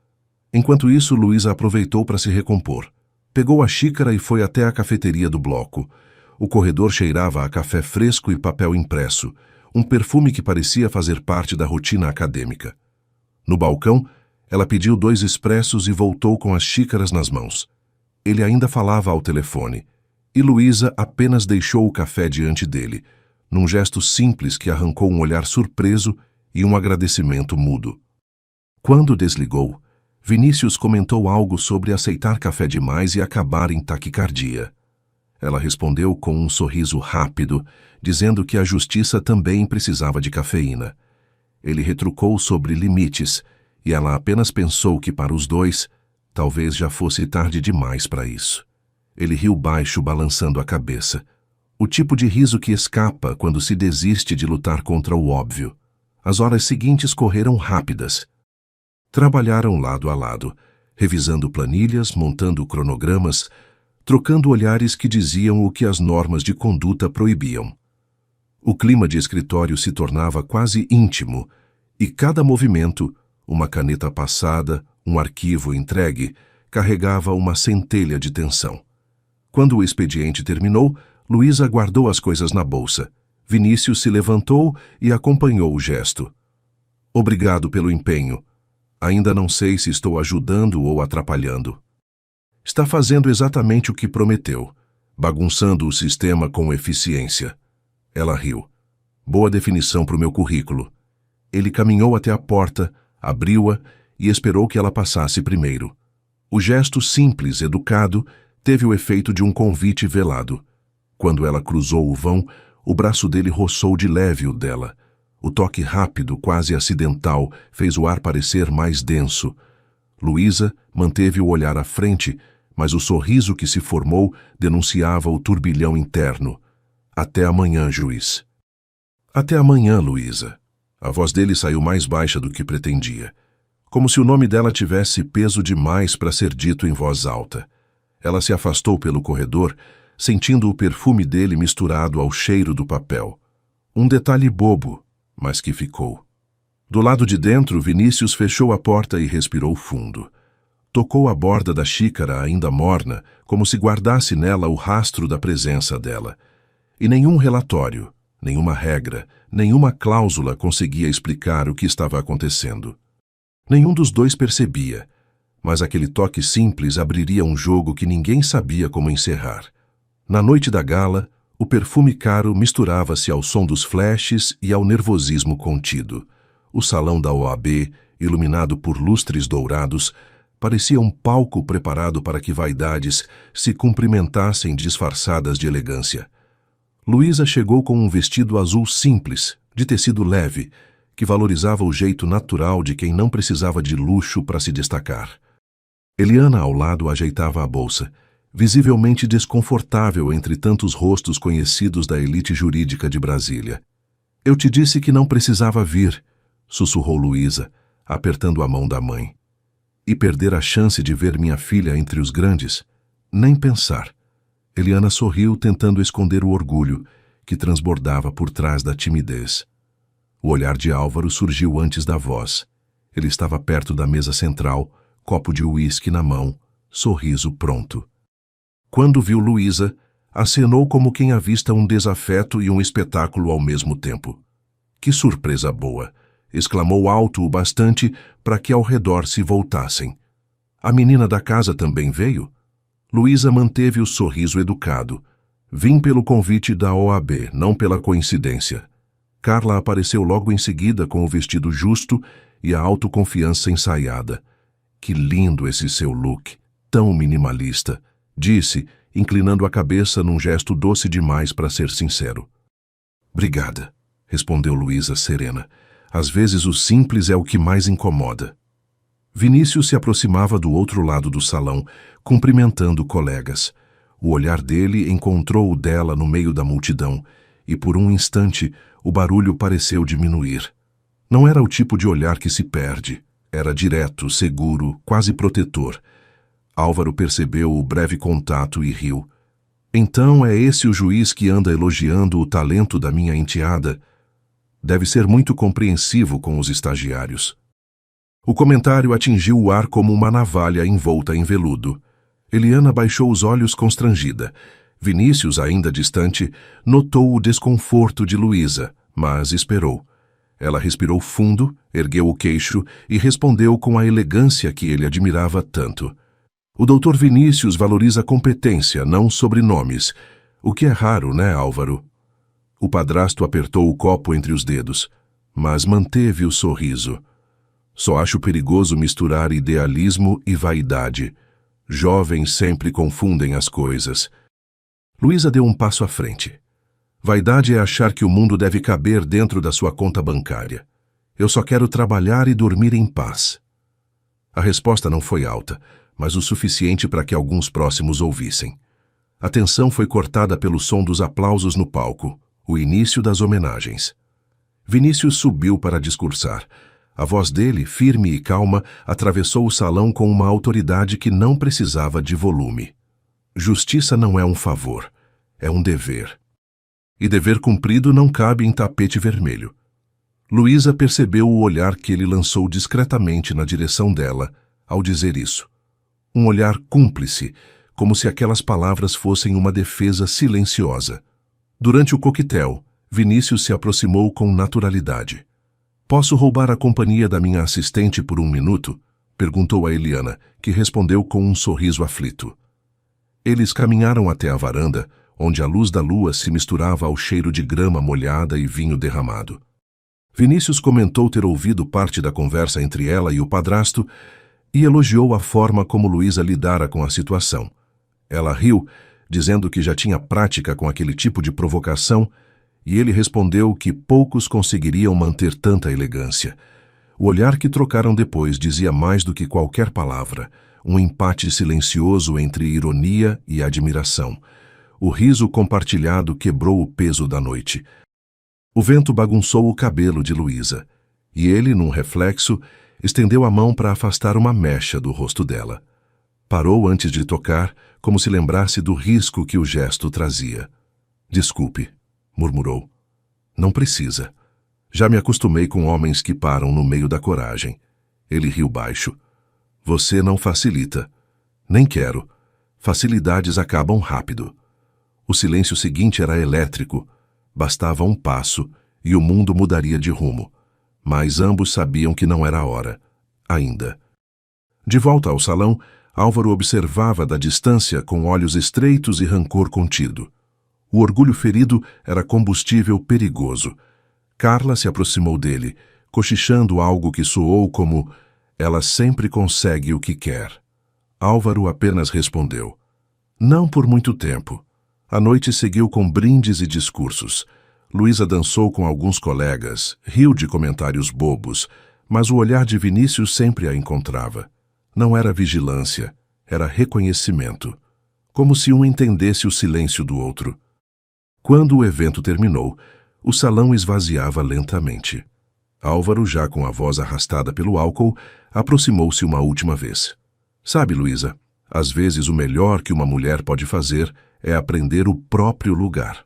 Speaker 1: Enquanto isso, Luísa aproveitou para se recompor. Pegou a xícara e foi até a cafeteria do bloco. O corredor cheirava a café fresco e papel impresso, um perfume que parecia fazer parte da rotina acadêmica. No balcão, ela pediu 2 expressos e voltou com as xícaras nas mãos. Ele ainda falava ao telefone, e Luísa apenas deixou o café diante dele, num gesto simples que arrancou um olhar surpreso e um agradecimento mudo. Quando desligou, Vinícius comentou algo sobre aceitar café demais e acabar em taquicardia. Ela respondeu com um sorriso rápido, dizendo que a justiça também precisava de cafeína. Ele retrucou sobre limites, e ela apenas pensou que para os dois, talvez já fosse tarde demais para isso. Ele riu baixo, balançando a cabeça. O tipo de riso que escapa quando se desiste de lutar contra o óbvio. As horas seguintes correram rápidas. Trabalharam lado a lado, revisando planilhas, montando cronogramas, trocando olhares que diziam o que as normas de conduta proibiam. O clima de escritório se tornava quase íntimo, e cada movimento, uma caneta passada, um arquivo entregue, carregava uma centelha de tensão. Quando o expediente terminou, Luísa guardou as coisas na bolsa. Vinícius se levantou e acompanhou o gesto. Obrigado pelo empenho. Ainda não sei se estou ajudando ou atrapalhando. Está fazendo exatamente o que prometeu, bagunçando o sistema com eficiência. Ela riu. Boa definição para o meu currículo. Ele caminhou até a porta, abriu-a e esperou que ela passasse primeiro. O gesto simples, educado, teve o efeito de um convite velado. Quando ela cruzou o vão, o braço dele roçou de leve o dela. O toque rápido, quase acidental, fez o ar parecer mais denso. Luísa manteve o olhar à frente, mas o sorriso que se formou denunciava o turbilhão interno. Até amanhã, juiz. Até amanhã, Luísa. A voz dele saiu mais baixa do que pretendia, como se o nome dela tivesse peso demais para ser dito em voz alta. Ela se afastou pelo corredor, sentindo o perfume dele misturado ao cheiro do papel. Um detalhe bobo, mas que ficou. Do lado de dentro, Vinícius fechou a porta e respirou fundo. Tocou a borda da xícara ainda morna, como se guardasse nela o rastro da presença dela. E nenhum relatório, nenhuma regra, nenhuma cláusula conseguia explicar o que estava acontecendo. Nenhum dos dois percebia, mas aquele toque simples abriria um jogo que ninguém sabia como encerrar. Na noite da gala, o perfume caro misturava-se ao som dos flashes e ao nervosismo contido. O salão da OAB, iluminado por lustres dourados, parecia um palco preparado para que vaidades se cumprimentassem disfarçadas de elegância. Luísa chegou com um vestido azul simples, de tecido leve, que valorizava o jeito natural de quem não precisava de luxo para se destacar. Eliana, ao lado, ajeitava a bolsa, visivelmente desconfortável entre tantos rostos conhecidos da elite jurídica de Brasília. Eu te disse que não precisava vir, sussurrou Luísa, apertando a mão da mãe. E perder a chance de ver minha filha entre os grandes? Nem pensar. Eliana sorriu, tentando esconder o orgulho, que transbordava por trás da timidez. O olhar de Álvaro surgiu antes da voz. Ele estava perto da mesa central, copo de uísque na mão, sorriso pronto. Quando viu Luísa, acenou como quem avista um desafeto e um espetáculo ao mesmo tempo. Que surpresa boa! Exclamou alto o bastante para que ao redor se voltassem. A menina da casa também veio? Luísa manteve o sorriso educado. Vim pelo convite da OAB, não pela coincidência. Carla apareceu logo em seguida com o vestido justo e a autoconfiança ensaiada. Que lindo esse seu look, tão minimalista, disse, inclinando a cabeça num gesto doce demais para ser sincero. Obrigada, respondeu Luísa serena. Às vezes o simples é o que mais incomoda. Vinícius se aproximava do outro lado do salão, cumprimentando colegas. O olhar dele encontrou o dela no meio da multidão, e por um instante o barulho pareceu diminuir. Não era o tipo de olhar que se perde. Era direto, seguro, quase protetor. Álvaro percebeu o breve contato e riu. Então é esse o juiz que anda elogiando o talento da minha enteada? Deve ser muito compreensivo com os estagiários. O comentário atingiu o ar como uma navalha envolta em veludo. Eliana baixou os olhos constrangida. Vinícius, ainda distante, notou o desconforto de Luísa, mas esperou. Ela respirou fundo, ergueu o queixo e respondeu com a elegância que ele admirava tanto. O doutor Vinícius valoriza competência, não sobrenomes. O que é raro, né, Álvaro? O padrasto apertou o copo entre os dedos, mas manteve o sorriso. Só acho perigoso misturar idealismo e vaidade. Jovens sempre confundem as coisas. Luísa deu um passo à frente. Vaidade é achar que o mundo deve caber dentro da sua conta bancária. Eu só quero trabalhar e dormir em paz. A resposta não foi alta, mas o suficiente para que alguns próximos ouvissem. A tensão foi cortada pelo som dos aplausos no palco, o início das homenagens. Vinícius subiu para discursar. A voz dele, firme e calma, atravessou o salão com uma autoridade que não precisava de volume. Justiça não é um favor, é um dever. E dever cumprido não cabe em tapete vermelho. Luísa percebeu o olhar que ele lançou discretamente na direção dela ao dizer isso. Um olhar cúmplice, como se aquelas palavras fossem uma defesa silenciosa. Durante o coquetel, Vinícius se aproximou com naturalidade. «Posso roubar a companhia da minha assistente por um minuto?» perguntou a Eliana, que respondeu com um sorriso aflito. Eles caminharam até a varanda, onde a luz da lua se misturava ao cheiro de grama molhada e vinho derramado. Vinícius comentou ter ouvido parte da conversa entre ela e o padrasto e elogiou a forma como Luísa lidara com a situação. Ela riu, dizendo que já tinha prática com aquele tipo de provocação, e ele respondeu que poucos conseguiriam manter tanta elegância. O olhar que trocaram depois dizia mais do que qualquer palavra, um empate silencioso entre ironia e admiração. O riso compartilhado quebrou o peso da noite. O vento bagunçou o cabelo de Luísa, e ele, num reflexo, estendeu a mão para afastar uma mecha do rosto dela. Parou antes de tocar, como se lembrasse do risco que o gesto trazia. «Desculpe», murmurou. «Não precisa. Já me acostumei com homens que param no meio da coragem». Ele riu baixo. «Você não facilita. Nem quero. Facilidades acabam rápido». O silêncio seguinte era elétrico. Bastava um passo e o mundo mudaria de rumo. Mas ambos sabiam que não era a hora. Ainda. De volta ao salão, Álvaro observava da distância com olhos estreitos e rancor contido. O orgulho ferido era combustível perigoso. Carla se aproximou dele, cochichando algo que soou como «Ela sempre consegue o que quer». Álvaro apenas respondeu «Não por muito tempo». A noite seguiu com brindes e discursos. Luísa dançou com alguns colegas, riu de comentários bobos, mas o olhar de Vinícius sempre a encontrava. Não era vigilância, era reconhecimento, como se um entendesse o silêncio do outro. Quando o evento terminou, o salão esvaziava lentamente. Álvaro, já com a voz arrastada pelo álcool, aproximou-se uma última vez. «Sabe, Luísa, às vezes o melhor que uma mulher pode fazer é aprender o próprio lugar».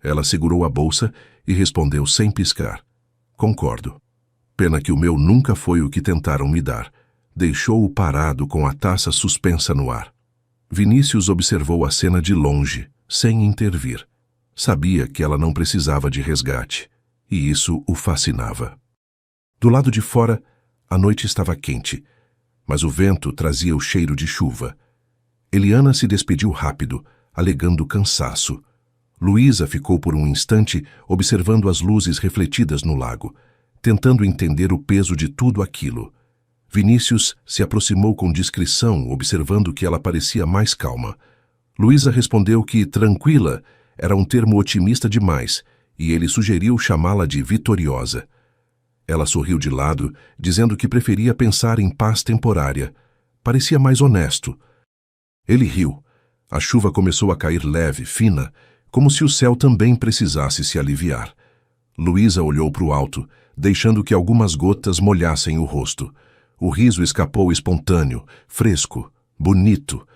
Speaker 1: Ela segurou a bolsa e respondeu sem piscar. «Concordo. Pena que o meu nunca foi o que tentaram me dar». Deixou-o parado com a taça suspensa no ar. Vinícius observou a cena de longe, sem intervir. Sabia que ela não precisava de resgate, e isso o fascinava. Do lado de fora, a noite estava quente, mas o vento trazia o cheiro de chuva. Eliana se despediu rápido, alegando cansaço. Luísa ficou por um instante observando as luzes refletidas no lago, tentando entender o peso de tudo aquilo. Vinícius se aproximou com discrição, observando que ela parecia mais calma. Luísa respondeu que tranquila era um termo otimista demais, e ele sugeriu chamá-la de vitoriosa. Ela sorriu de lado, dizendo que preferia pensar em paz temporária. Parecia mais honesto. Ele riu. A chuva começou a cair leve, fina, como se o céu também precisasse se aliviar. Luísa olhou para o alto, deixando que algumas gotas molhassem o rosto. O riso escapou espontâneo, fresco, bonito.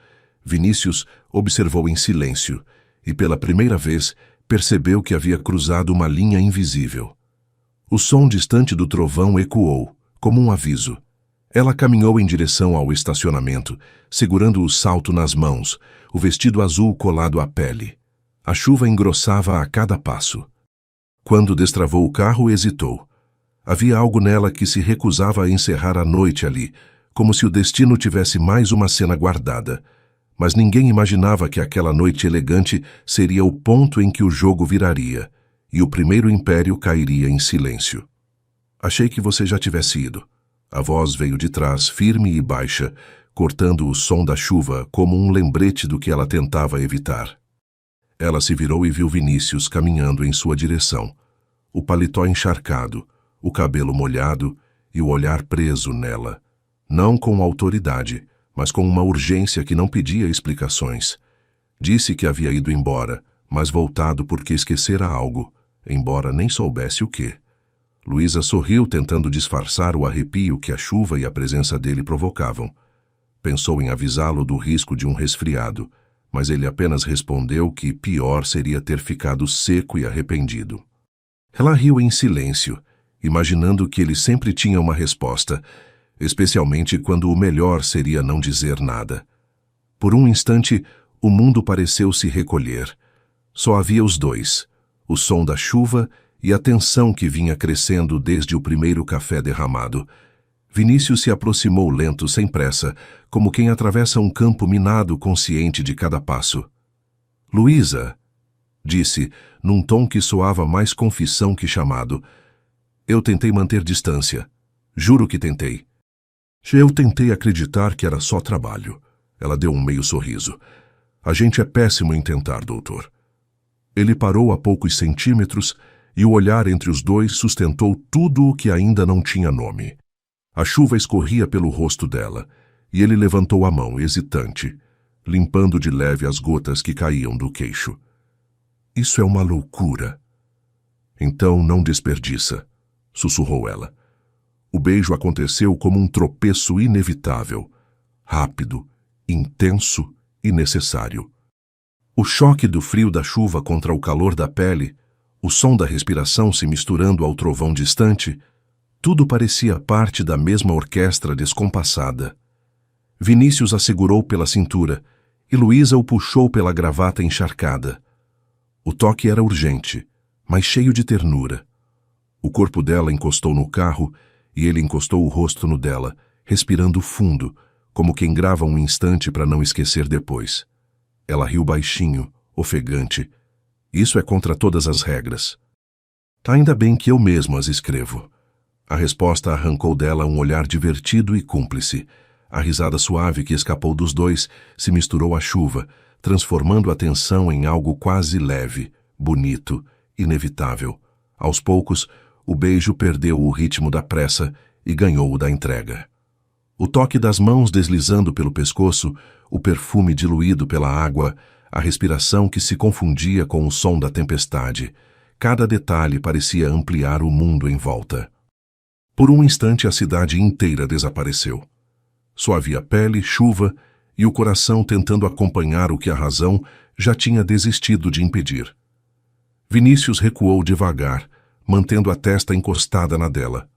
Speaker 1: Vinícius observou em silêncio e, pela primeira vez, percebeu que havia cruzado uma linha invisível. O som distante do trovão ecoou, como um aviso. Ela caminhou em direção ao estacionamento, segurando o salto nas mãos, o vestido azul colado à pele. A chuva engrossava a cada passo. Quando destravou o carro, hesitou. Havia algo nela que se recusava a encerrar a noite ali, como se o destino tivesse mais uma cena guardada. Mas ninguém imaginava que aquela noite elegante seria o ponto em que o jogo viraria, e o primeiro império cairia em silêncio. Achei que você já tivesse ido. A voz veio de trás, firme e baixa, cortando o som da chuva como um lembrete do que ela tentava evitar. Ela se virou e viu Vinícius caminhando em sua direção. O paletó encharcado, o cabelo molhado e o olhar preso nela. Não com autoridade, mas com uma urgência que não pedia explicações. Disse que havia ido embora, mas voltado porque esquecera algo, embora nem soubesse o quê. Luísa sorriu, tentando disfarçar o arrepio que a chuva e a presença dele provocavam. Pensou em avisá-lo do risco de um resfriado, mas ele apenas respondeu que pior seria ter ficado seco e arrependido. Ela riu em silêncio, imaginando que ele sempre tinha uma resposta, especialmente quando o melhor seria não dizer nada. Por um instante, o mundo pareceu se recolher. Só havia os dois, o som da chuva e a tensão que vinha crescendo desde o primeiro café derramado. Vinícius se aproximou lento, sem pressa, como quem atravessa um campo minado, consciente de cada passo. «Luísa», disse, num tom que soava mais confissão que chamado. «Eu tentei manter distância. Juro que tentei. Eu tentei acreditar que era só trabalho». Ela deu um meio sorriso. «A gente é péssimo em tentar, doutor». Ele parou a poucos centímetros e o olhar entre os dois sustentou tudo o que ainda não tinha nome. A chuva escorria pelo rosto dela, e ele levantou a mão, hesitante, limpando de leve as gotas que caíam do queixo. «Isso é uma loucura». «Então não desperdiça», sussurrou ela. O beijo aconteceu como um tropeço inevitável, rápido, intenso e necessário. O choque do frio da chuva contra o calor da pele, o som da respiração se misturando ao trovão distante, tudo parecia parte da mesma orquestra descompassada. Vinícius a segurou pela cintura e Luísa o puxou pela gravata encharcada. O toque era urgente, mas cheio de ternura. O corpo dela encostou no carro e ele encostou o rosto no dela, respirando fundo, como quem grava um instante para não esquecer depois. Ela riu baixinho, ofegante. «Isso é contra todas as regras». «Ainda bem que eu mesmo as escrevo». A resposta arrancou dela um olhar divertido e cúmplice. A risada suave que escapou dos dois se misturou à chuva, transformando a tensão em algo quase leve, bonito, inevitável. Aos poucos, o beijo perdeu o ritmo da pressa e ganhou o da entrega. O toque das mãos deslizando pelo pescoço, o perfume diluído pela água, a respiração que se confundia com o som da tempestade. Cada detalhe parecia ampliar o mundo em volta. Por um instante a cidade inteira desapareceu. Só havia pele, chuva e o coração tentando acompanhar o que a razão já tinha desistido de impedir. Vinícius recuou devagar, mantendo a testa encostada na dela.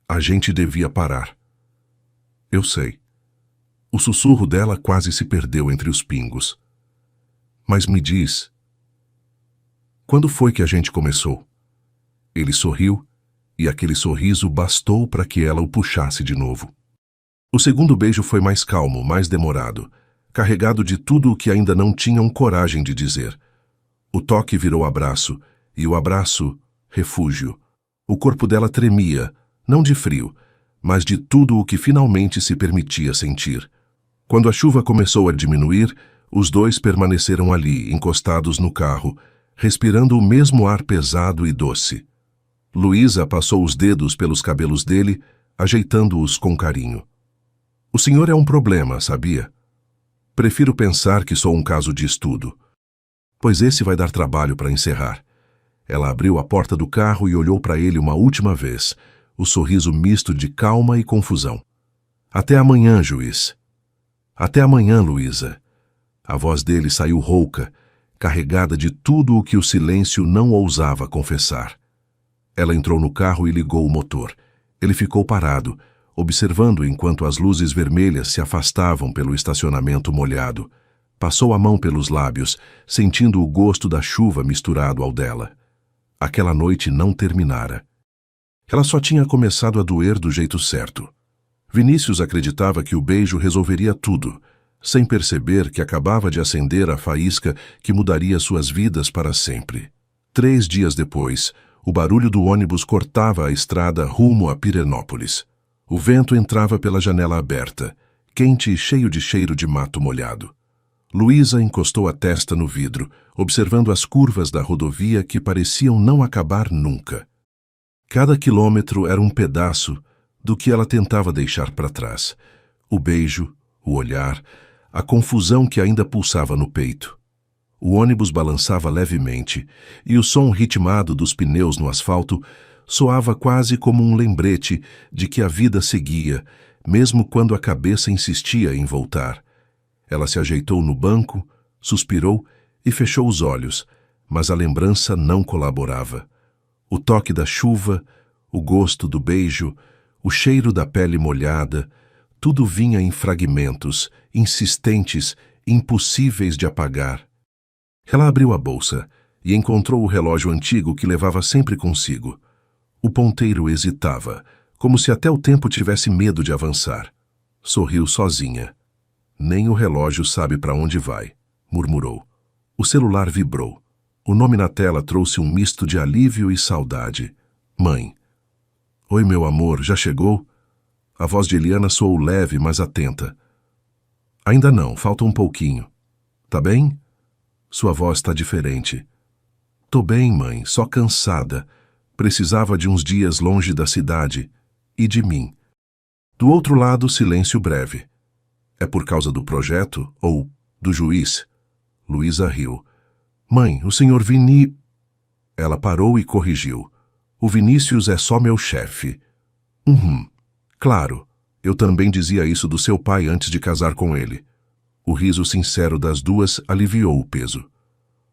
Speaker 1: A gente devia parar. Eu sei. O sussurro dela quase se perdeu entre os pingos. Mas me diz, quando foi que a gente começou? Ele sorriu, e aquele sorriso bastou para que ela o puxasse de novo. O segundo beijo foi mais calmo, mais demorado, carregado de tudo o que ainda não tinham coragem de dizer. O toque virou abraço, e o abraço, refúgio. O corpo dela tremia, não de frio, mas de tudo o que finalmente se permitia sentir. Quando a chuva começou a diminuir, os dois permaneceram ali, encostados no carro, respirando o mesmo ar pesado e doce. Luísa passou os dedos pelos cabelos dele, ajeitando-os com carinho. O senhor é um problema, sabia? Prefiro pensar que sou um caso de estudo. Pois esse vai dar trabalho para encerrar. Ela abriu a porta do carro e olhou para ele uma última vez, o sorriso misto de calma e confusão. Até amanhã, juiz. Até amanhã, Luísa. A voz dele saiu rouca, carregada de tudo o que o silêncio não ousava confessar. Ela entrou no carro e ligou o motor. Ele ficou parado, observando enquanto as luzes vermelhas se afastavam pelo estacionamento molhado. Passou a mão pelos lábios, sentindo o gosto da chuva misturado ao dela. Aquela noite não terminara. Ela só tinha começado a doer do jeito certo. Vinícius acreditava que o beijo resolveria tudo, sem perceber que acabava de acender a faísca que mudaria suas vidas para sempre. 3 dias depois, o barulho do ônibus cortava a estrada rumo a Pirenópolis. O vento entrava pela janela aberta, quente e cheio de cheiro de mato molhado. Luísa encostou a testa no vidro, observando as curvas da rodovia que pareciam não acabar nunca. Cada quilômetro era um pedaço do que ela tentava deixar para trás. O beijo, o olhar, a confusão que ainda pulsava no peito. O ônibus balançava levemente, e o som ritmado dos pneus no asfalto soava quase como um lembrete de que a vida seguia, mesmo quando a cabeça insistia em voltar. Ela se ajeitou no banco, suspirou e fechou os olhos, mas a lembrança não colaborava. O toque da chuva, o gosto do beijo, o cheiro da pele molhada, tudo vinha em fragmentos, insistentes, impossíveis de apagar. Ela abriu a bolsa e encontrou o relógio antigo que levava sempre consigo. O ponteiro hesitava, como se até o tempo tivesse medo de avançar. Sorriu sozinha. Nem o relógio sabe para onde vai, murmurou. O celular vibrou. O nome na tela trouxe um misto de alívio e saudade. Mãe. Oi, meu amor, já chegou? A voz de Eliana soou leve, mas atenta. Ainda não, falta um pouquinho. Tá bem? Sua voz está diferente. Tô bem, mãe, só cansada. Precisava de uns dias longe da cidade e de mim. Do outro lado, silêncio breve. É por causa do projeto ou do juiz? Luísa riu. Mãe, o senhor Vini... Ela parou e corrigiu. O Vinícius é só meu chefe. Claro, eu também dizia isso do seu pai antes de casar com ele. O riso sincero das duas aliviou o peso.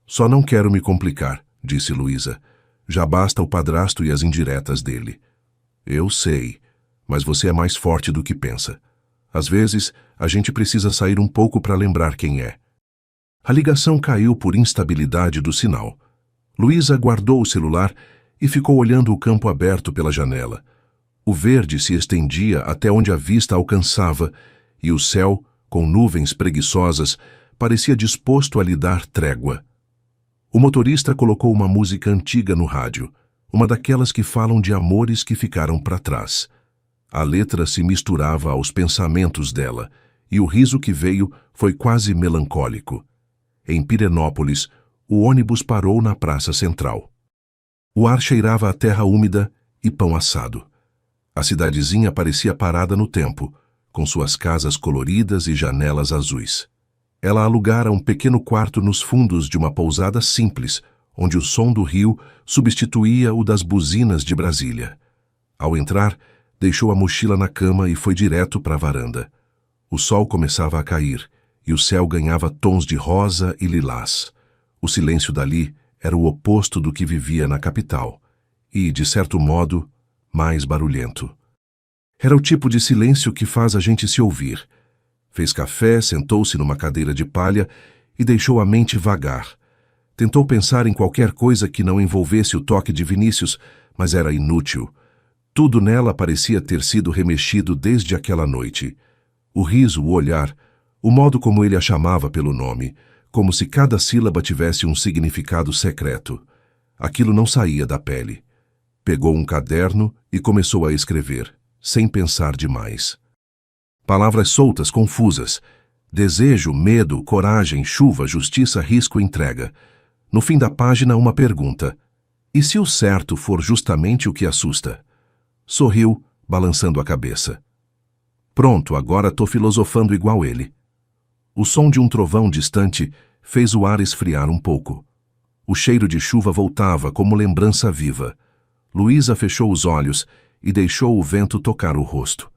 Speaker 1: Só não quero me complicar, disse Luísa. Já basta o padrasto e as indiretas dele. Eu sei, mas você é mais forte do que pensa. Às vezes, a gente precisa sair um pouco para lembrar quem é. A ligação caiu por instabilidade do sinal. Luísa guardou o celular e ficou olhando o campo aberto pela janela. O verde se estendia até onde a vista alcançava e o céu, com nuvens preguiçosas, parecia disposto a lhe dar trégua. O motorista colocou uma música antiga no rádio, uma daquelas que falam de amores que ficaram para trás. A letra se misturava aos pensamentos dela, e o riso que veio foi quase melancólico. Em Pirenópolis, o ônibus parou na praça central. O ar cheirava a terra úmida e pão assado. A cidadezinha parecia parada no tempo, com suas casas coloridas e janelas azuis. Ela alugara um pequeno quarto nos fundos de uma pousada simples, onde o som do rio substituía o das buzinas de Brasília. Ao entrar, deixou a mochila na cama e foi direto para a varanda. O sol começava a cair, e o céu ganhava tons de rosa e lilás. O silêncio dali era o oposto do que vivia na capital, e, de certo modo, mais barulhento. Era o tipo de silêncio que faz a gente se ouvir. Fez café, sentou-se numa cadeira de palha e deixou a mente vagar. Tentou pensar em qualquer coisa que não envolvesse o toque de Vinícius, mas era inútil. Tudo nela parecia ter sido remexido desde aquela noite. O riso, o olhar, o modo como ele a chamava pelo nome, como se cada sílaba tivesse um significado secreto. Aquilo não saía da pele. Pegou um caderno e começou a escrever, sem pensar demais. Palavras soltas, confusas. Desejo, medo, coragem, chuva, justiça, risco, entrega. No fim da página, uma pergunta. E se o certo for justamente o que assusta? Sorriu, balançando a cabeça. Pronto, agora tô filosofando igual ele. O som de um trovão distante fez o ar esfriar um pouco. O cheiro de chuva voltava como lembrança viva. Luísa fechou os olhos e deixou o vento tocar o rosto.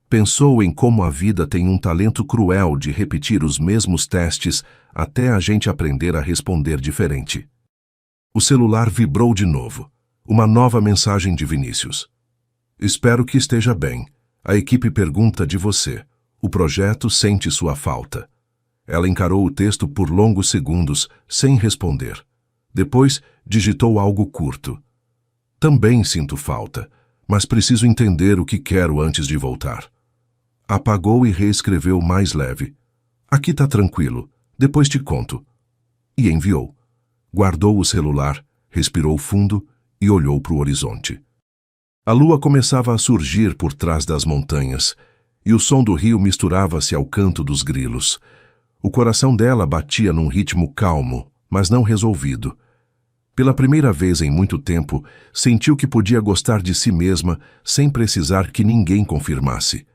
Speaker 1: Pensou em como a vida tem um talento cruel de repetir os mesmos testes até a gente aprender a responder diferente. O celular vibrou de novo. Uma nova mensagem de Vinícius. Espero que esteja bem. A equipe pergunta de você. O projeto sente sua falta. Ela encarou o texto por longos segundos, sem responder. Depois, digitou algo curto. Também sinto falta, mas preciso entender o que quero antes de voltar. Apagou e reescreveu mais leve. Aqui tá tranquilo, depois te conto. E enviou. Guardou o celular, respirou fundo e olhou para o horizonte. A lua começava a surgir por trás das montanhas, e o som do rio misturava-se ao canto dos grilos. O coração dela batia num ritmo calmo, mas não resolvido. Pela primeira vez em muito tempo, sentiu que podia gostar de si mesma sem precisar que ninguém confirmasse.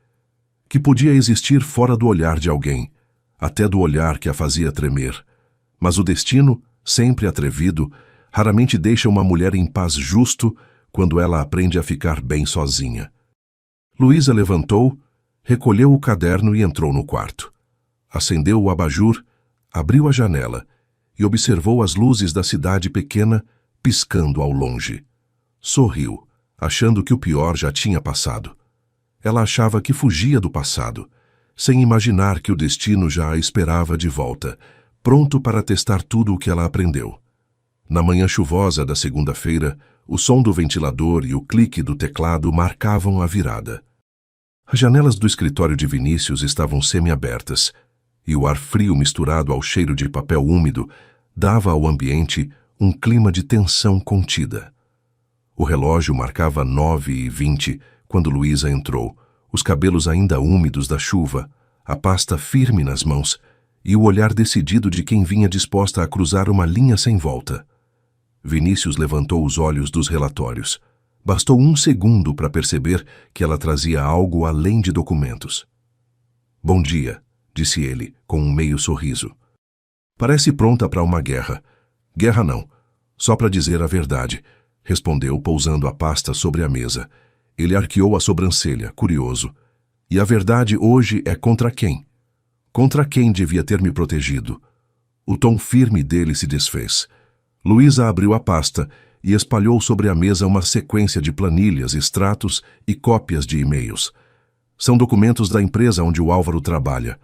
Speaker 1: Que podia existir fora do olhar de alguém, até do olhar que a fazia tremer. Mas o destino, sempre atrevido, raramente deixa uma mulher em paz justo quando ela aprende a ficar bem sozinha. Luísa levantou, recolheu o caderno e entrou no quarto. Acendeu o abajur, abriu a janela e observou as luzes da cidade pequena piscando ao longe. Sorriu, achando que o pior já tinha passado. Ela achava que fugia do passado, sem imaginar que o destino já a esperava de volta, pronto para testar tudo o que ela aprendeu. Na manhã chuvosa da segunda-feira, o som do ventilador e o clique do teclado marcavam a virada. As janelas do escritório de Vinícius estavam semi-abertas, e o ar frio misturado ao cheiro de papel úmido dava ao ambiente um clima de tensão contida. O relógio marcava 9h20 quando Luísa entrou, os cabelos ainda úmidos da chuva, a pasta firme nas mãos e o olhar decidido de quem vinha disposta a cruzar uma linha sem volta. Vinícius levantou os olhos dos relatórios. Bastou um segundo para perceber que ela trazia algo além de documentos. Bom dia, disse ele, com um meio sorriso. Parece pronta para uma guerra. Guerra não, só para dizer a verdade, respondeu pousando a pasta sobre a mesa. Ele arqueou a sobrancelha, curioso. E a verdade hoje é contra quem? Contra quem devia ter me protegido? O tom firme dele se desfez. Luísa abriu a pasta e espalhou sobre a mesa uma sequência de planilhas, extratos e cópias de e-mails. São documentos da empresa onde o Álvaro trabalha.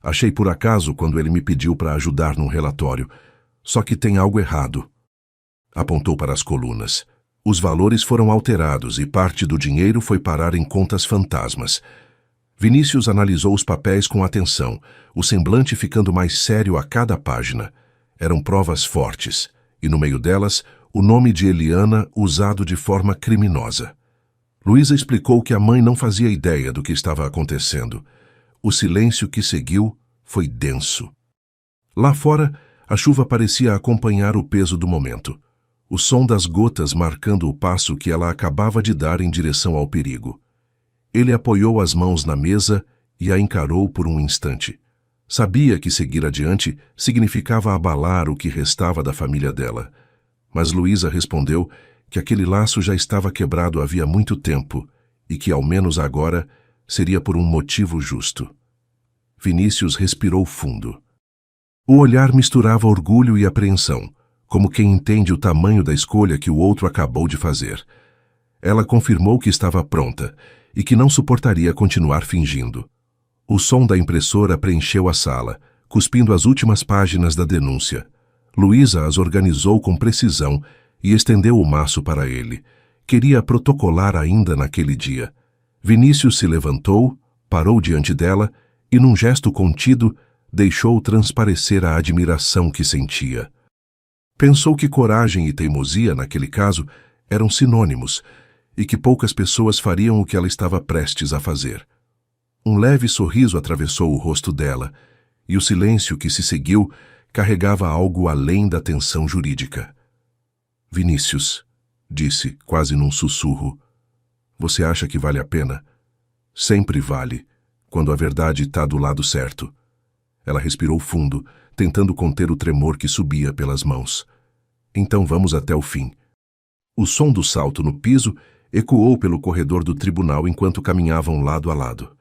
Speaker 1: Achei por acaso quando ele me pediu para ajudar num relatório. Só que tem algo errado. Apontou para as colunas. Os valores foram alterados e parte do dinheiro foi parar em contas fantasmas. Vinícius analisou os papéis com atenção, o semblante ficando mais sério a cada página. Eram provas fortes, e no meio delas, o nome de Eliana usado de forma criminosa. Luísa explicou que a mãe não fazia ideia do que estava acontecendo. O silêncio que seguiu foi denso. Lá fora, a chuva parecia acompanhar o peso do momento. O som das gotas marcando o passo que ela acabava de dar em direção ao perigo. Ele apoiou as mãos na mesa e a encarou por um instante. Sabia que seguir adiante significava abalar o que restava da família dela. Mas Luísa respondeu que aquele laço já estava quebrado havia muito tempo e que, ao menos agora, seria por um motivo justo. Vinícius respirou fundo. O olhar misturava orgulho e apreensão, como quem entende o tamanho da escolha que o outro acabou de fazer. Ela confirmou que estava pronta e que não suportaria continuar fingindo. O som da impressora preencheu a sala, cuspindo as últimas páginas da denúncia. Luísa as organizou com precisão e estendeu o maço para ele. Queria protocolar ainda naquele dia. Vinícius se levantou, parou diante dela e, num gesto contido, deixou transparecer a admiração que sentia. Pensou que coragem e teimosia, naquele caso, eram sinônimos e que poucas pessoas fariam o que ela estava prestes a fazer. Um leve sorriso atravessou o rosto dela e o silêncio que se seguiu carregava algo além da tensão jurídica. Vinícius, disse, quase num sussurro. Você acha que vale a pena? Sempre vale, quando a verdade está do lado certo. Ela respirou fundo, tentando conter o tremor que subia pelas mãos. Então vamos até o fim. O som do salto no piso ecoou pelo corredor do tribunal enquanto caminhavam lado a lado.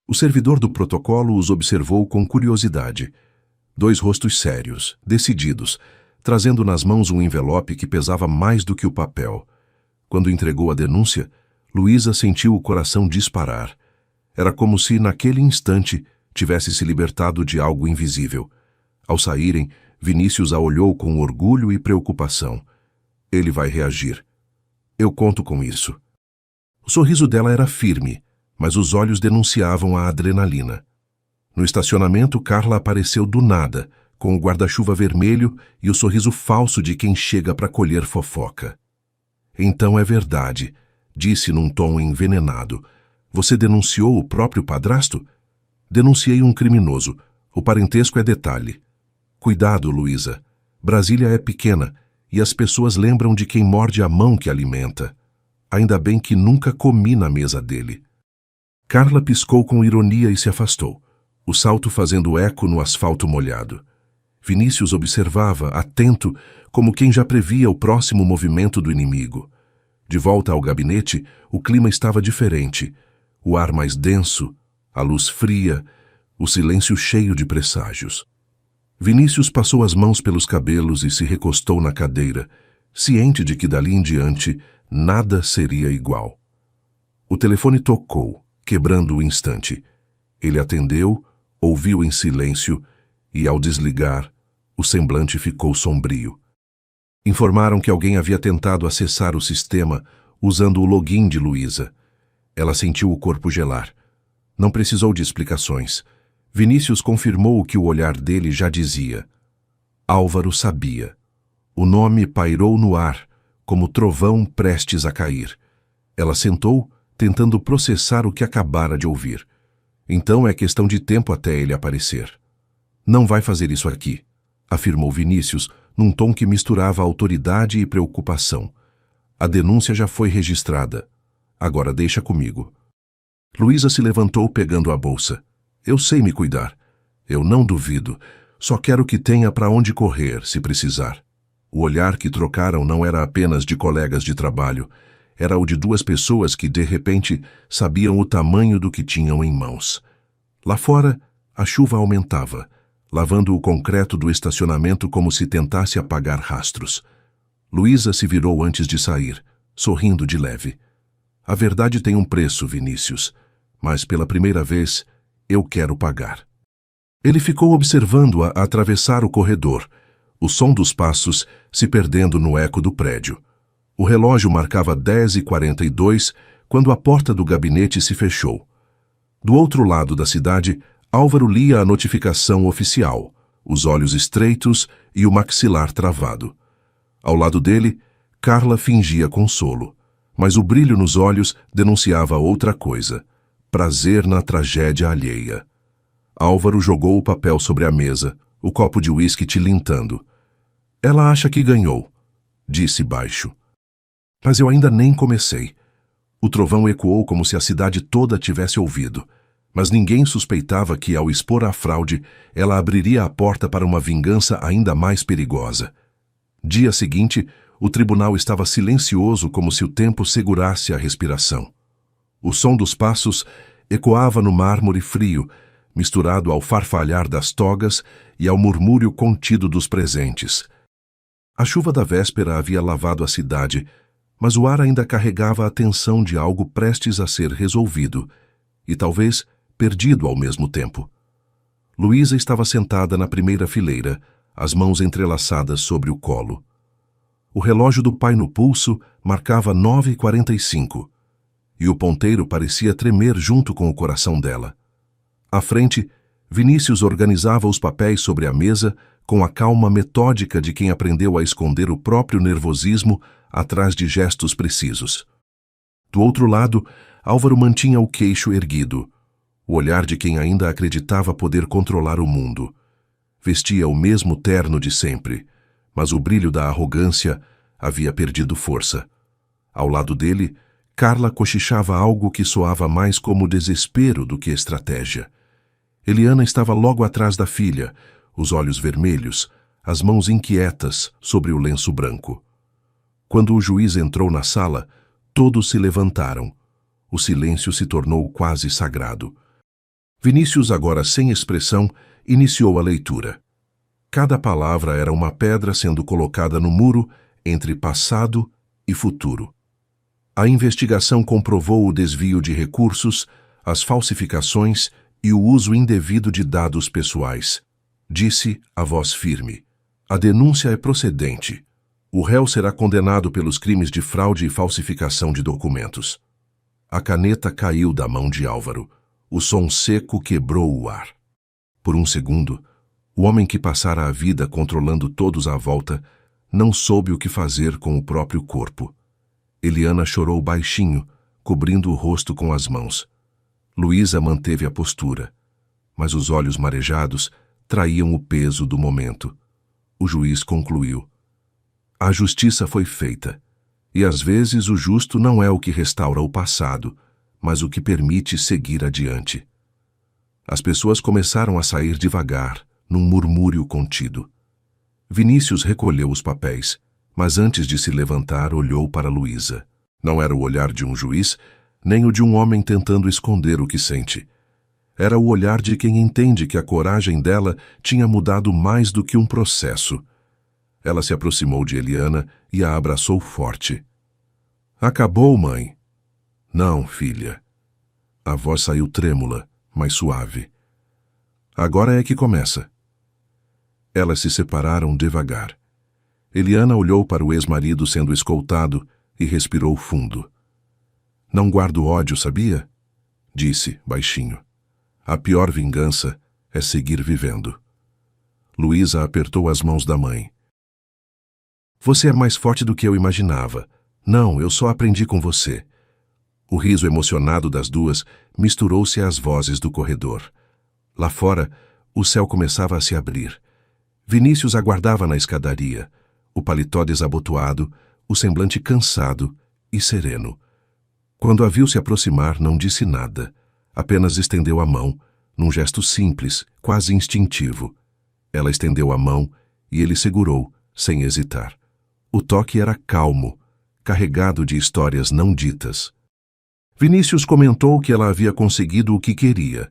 Speaker 1: O servidor do protocolo os observou com curiosidade. 2 rostos sérios, decididos, trazendo nas mãos um envelope que pesava mais do que o papel. Quando entregou a denúncia, Luísa sentiu o coração disparar. Era como se, naquele instante, tivesse se libertado de algo invisível. Ao saírem, Vinícius a olhou com orgulho e preocupação. Ele vai reagir. Eu conto com isso. O sorriso dela era firme, mas os olhos denunciavam a adrenalina. No estacionamento, Carla apareceu do nada, com o guarda-chuva vermelho e o sorriso falso de quem chega para colher fofoca. Então é verdade, disse num tom envenenado. Você denunciou o próprio padrasto? Denunciei um criminoso. O parentesco é detalhe. Cuidado, Luísa. Brasília é pequena e as pessoas lembram de quem morde a mão que alimenta. Ainda bem que nunca comi na mesa dele. Carla piscou com ironia e se afastou, o salto fazendo eco no asfalto molhado. Vinícius observava, atento, como quem já previa o próximo movimento do inimigo. De volta ao gabinete, o clima estava diferente. O ar mais denso, a luz fria, o silêncio cheio de presságios. Vinícius passou as mãos pelos cabelos e se recostou na cadeira, ciente de que dali em diante nada seria igual. O telefone tocou, quebrando o instante. Ele atendeu, ouviu em silêncio e, ao desligar, o semblante ficou sombrio. Informaram que alguém havia tentado acessar o sistema usando o login de Luísa. Ela sentiu o corpo gelar. Não precisou de explicações. Vinícius confirmou o que o olhar dele já dizia. Álvaro sabia. O nome pairou no ar, como trovão prestes a cair. Ela sentou, tentando processar o que acabara de ouvir. Então é questão de tempo até ele aparecer. Não vai fazer isso aqui, afirmou Vinícius, num tom que misturava autoridade e preocupação. A denúncia já foi registrada. Agora deixa comigo. Luísa se levantou pegando a bolsa. Eu sei me cuidar. Eu não duvido. Só quero que tenha para onde correr, se precisar. O olhar que trocaram não era apenas de colegas de trabalho. Era o de 2 pessoas que, de repente, sabiam o tamanho do que tinham em mãos. Lá fora, a chuva aumentava, lavando o concreto do estacionamento como se tentasse apagar rastros. Luísa se virou antes de sair, sorrindo de leve. A verdade tem um preço, Vinícius, mas pela primeira vez eu quero pagar. Ele ficou observando-a atravessar o corredor, o som dos passos se perdendo no eco do prédio. O relógio marcava 10h42 quando a porta do gabinete se fechou. Do outro lado da cidade, Álvaro lia a notificação oficial, os olhos estreitos e o maxilar travado. Ao lado dele, Carla fingia consolo, mas o brilho nos olhos denunciava outra coisa: prazer na tragédia alheia. Álvaro jogou o papel sobre a mesa, o copo de uísque tilintando. Ela acha que ganhou, disse baixo. Mas eu ainda nem comecei. O trovão ecoou como se a cidade toda tivesse ouvido, mas ninguém suspeitava que, ao expor a fraude, ela abriria a porta para uma vingança ainda mais perigosa. Dia seguinte, o tribunal estava silencioso como se o tempo segurasse a respiração. O som dos passos ecoava no mármore frio, misturado ao farfalhar das togas e ao murmúrio contido dos presentes. A chuva da véspera havia lavado a cidade, mas o ar ainda carregava a tensão de algo prestes a ser resolvido, e talvez perdido ao mesmo tempo. Luísa estava sentada na primeira fileira, as mãos entrelaçadas sobre o colo. O relógio do pai no pulso marcava 9h45, e o ponteiro parecia tremer junto com o coração dela. À frente, Vinícius organizava os papéis sobre a mesa com a calma metódica de quem aprendeu a esconder o próprio nervosismo atrás de gestos precisos. Do outro lado, Álvaro mantinha o queixo erguido, o olhar de quem ainda acreditava poder controlar o mundo. Vestia o mesmo terno de sempre, mas o brilho da arrogância havia perdido força. Ao lado dele, Carla cochichava algo que soava mais como desespero do que estratégia. Eliana estava logo atrás da filha, os olhos vermelhos, as mãos inquietas sobre o lenço branco. Quando o juiz entrou na sala, todos se levantaram. O silêncio se tornou quase sagrado. Vinícius, agora sem expressão, iniciou a leitura. Cada palavra era uma pedra sendo colocada no muro entre passado e futuro. A investigação comprovou o desvio de recursos, as falsificações e o uso indevido de dados pessoais. Disse a voz firme: a denúncia é procedente. O réu será condenado pelos crimes de fraude e falsificação de documentos. A caneta caiu da mão de Álvaro. O som seco quebrou o ar. Por um segundo, o homem que passara a vida controlando todos à volta não soube o que fazer com o próprio corpo. Eliana chorou baixinho, cobrindo o rosto com as mãos. Luísa manteve a postura, mas os olhos marejados traíam o peso do momento. O juiz concluiu: a justiça foi feita, e às vezes o justo não é o que restaura o passado, mas o que permite seguir adiante. As pessoas começaram a sair devagar, num murmúrio contido. Vinícius recolheu os papéis, mas antes de se levantar olhou para Luísa. Não era o olhar de um juiz, nem o de um homem tentando esconder o que sente. Era o olhar de quem entende que a coragem dela tinha mudado mais do que um processo. Ela se aproximou de Eliana e a abraçou forte. Acabou, mãe? Não, filha. A voz saiu trêmula, mas suave. Agora é que começa. Elas se separaram devagar. Eliana olhou para o ex-marido sendo escoltado e respirou fundo. Não guardo ódio, sabia? Disse, baixinho. A pior vingança é seguir vivendo. Luísa apertou as mãos da mãe. Você é mais forte do que eu imaginava. Não, eu só aprendi com você. O riso emocionado das duas misturou-se às vozes do corredor. Lá fora, o céu começava a se abrir. Vinícius aguardava na escadaria, o paletó desabotoado, o semblante cansado e sereno. Quando a viu se aproximar, não disse nada. Apenas estendeu a mão, num gesto simples, quase instintivo. Ela estendeu a mão e ele segurou, sem hesitar. O toque era calmo, carregado de histórias não ditas. Vinícius comentou que ela havia conseguido o que queria,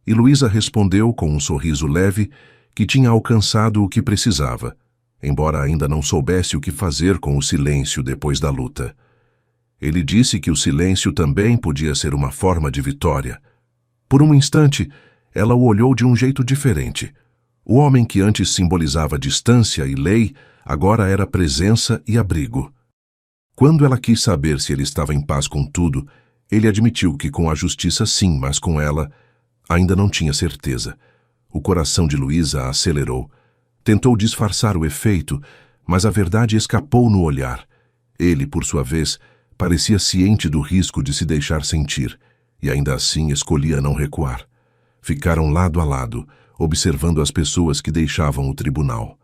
Speaker 1: e Luísa respondeu com um sorriso leve que tinha alcançado o que precisava, embora ainda não soubesse o que fazer com o silêncio depois da luta. Ele disse que o silêncio também podia ser uma forma de vitória. Por um instante, ela o olhou de um jeito diferente. O homem que antes simbolizava distância e lei, agora era presença e abrigo. Quando ela quis saber se ele estava em paz com tudo, ele admitiu que com a justiça sim, mas com ela ainda não tinha certeza. O coração de Luísa acelerou. Tentou disfarçar o efeito, mas a verdade escapou no olhar. Ele, por sua vez, parecia ciente do risco de se deixar sentir, e ainda assim escolhia não recuar. Ficaram lado a lado, observando as pessoas que deixavam o tribunal.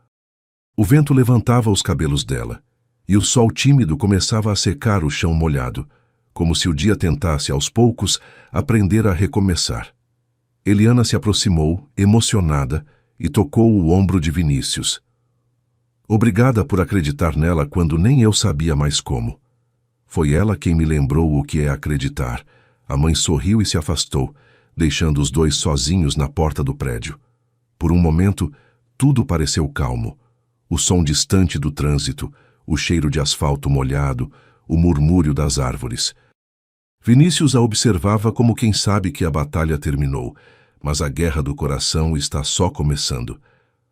Speaker 1: O vento levantava os cabelos dela, e o sol tímido começava a secar o chão molhado, como se o dia tentasse, aos poucos, aprender a recomeçar. Eliana se aproximou, emocionada, e tocou o ombro de Vinícius. Obrigada por acreditar nela quando nem eu sabia mais como. Foi ela quem me lembrou o que é acreditar. A mãe sorriu e se afastou, deixando os dois sozinhos na porta do prédio. Por um momento, tudo pareceu calmo. O som distante do trânsito, o cheiro de asfalto molhado, o murmúrio das árvores. Vinícius a observava como quem sabe que a batalha terminou, mas a guerra do coração está só começando.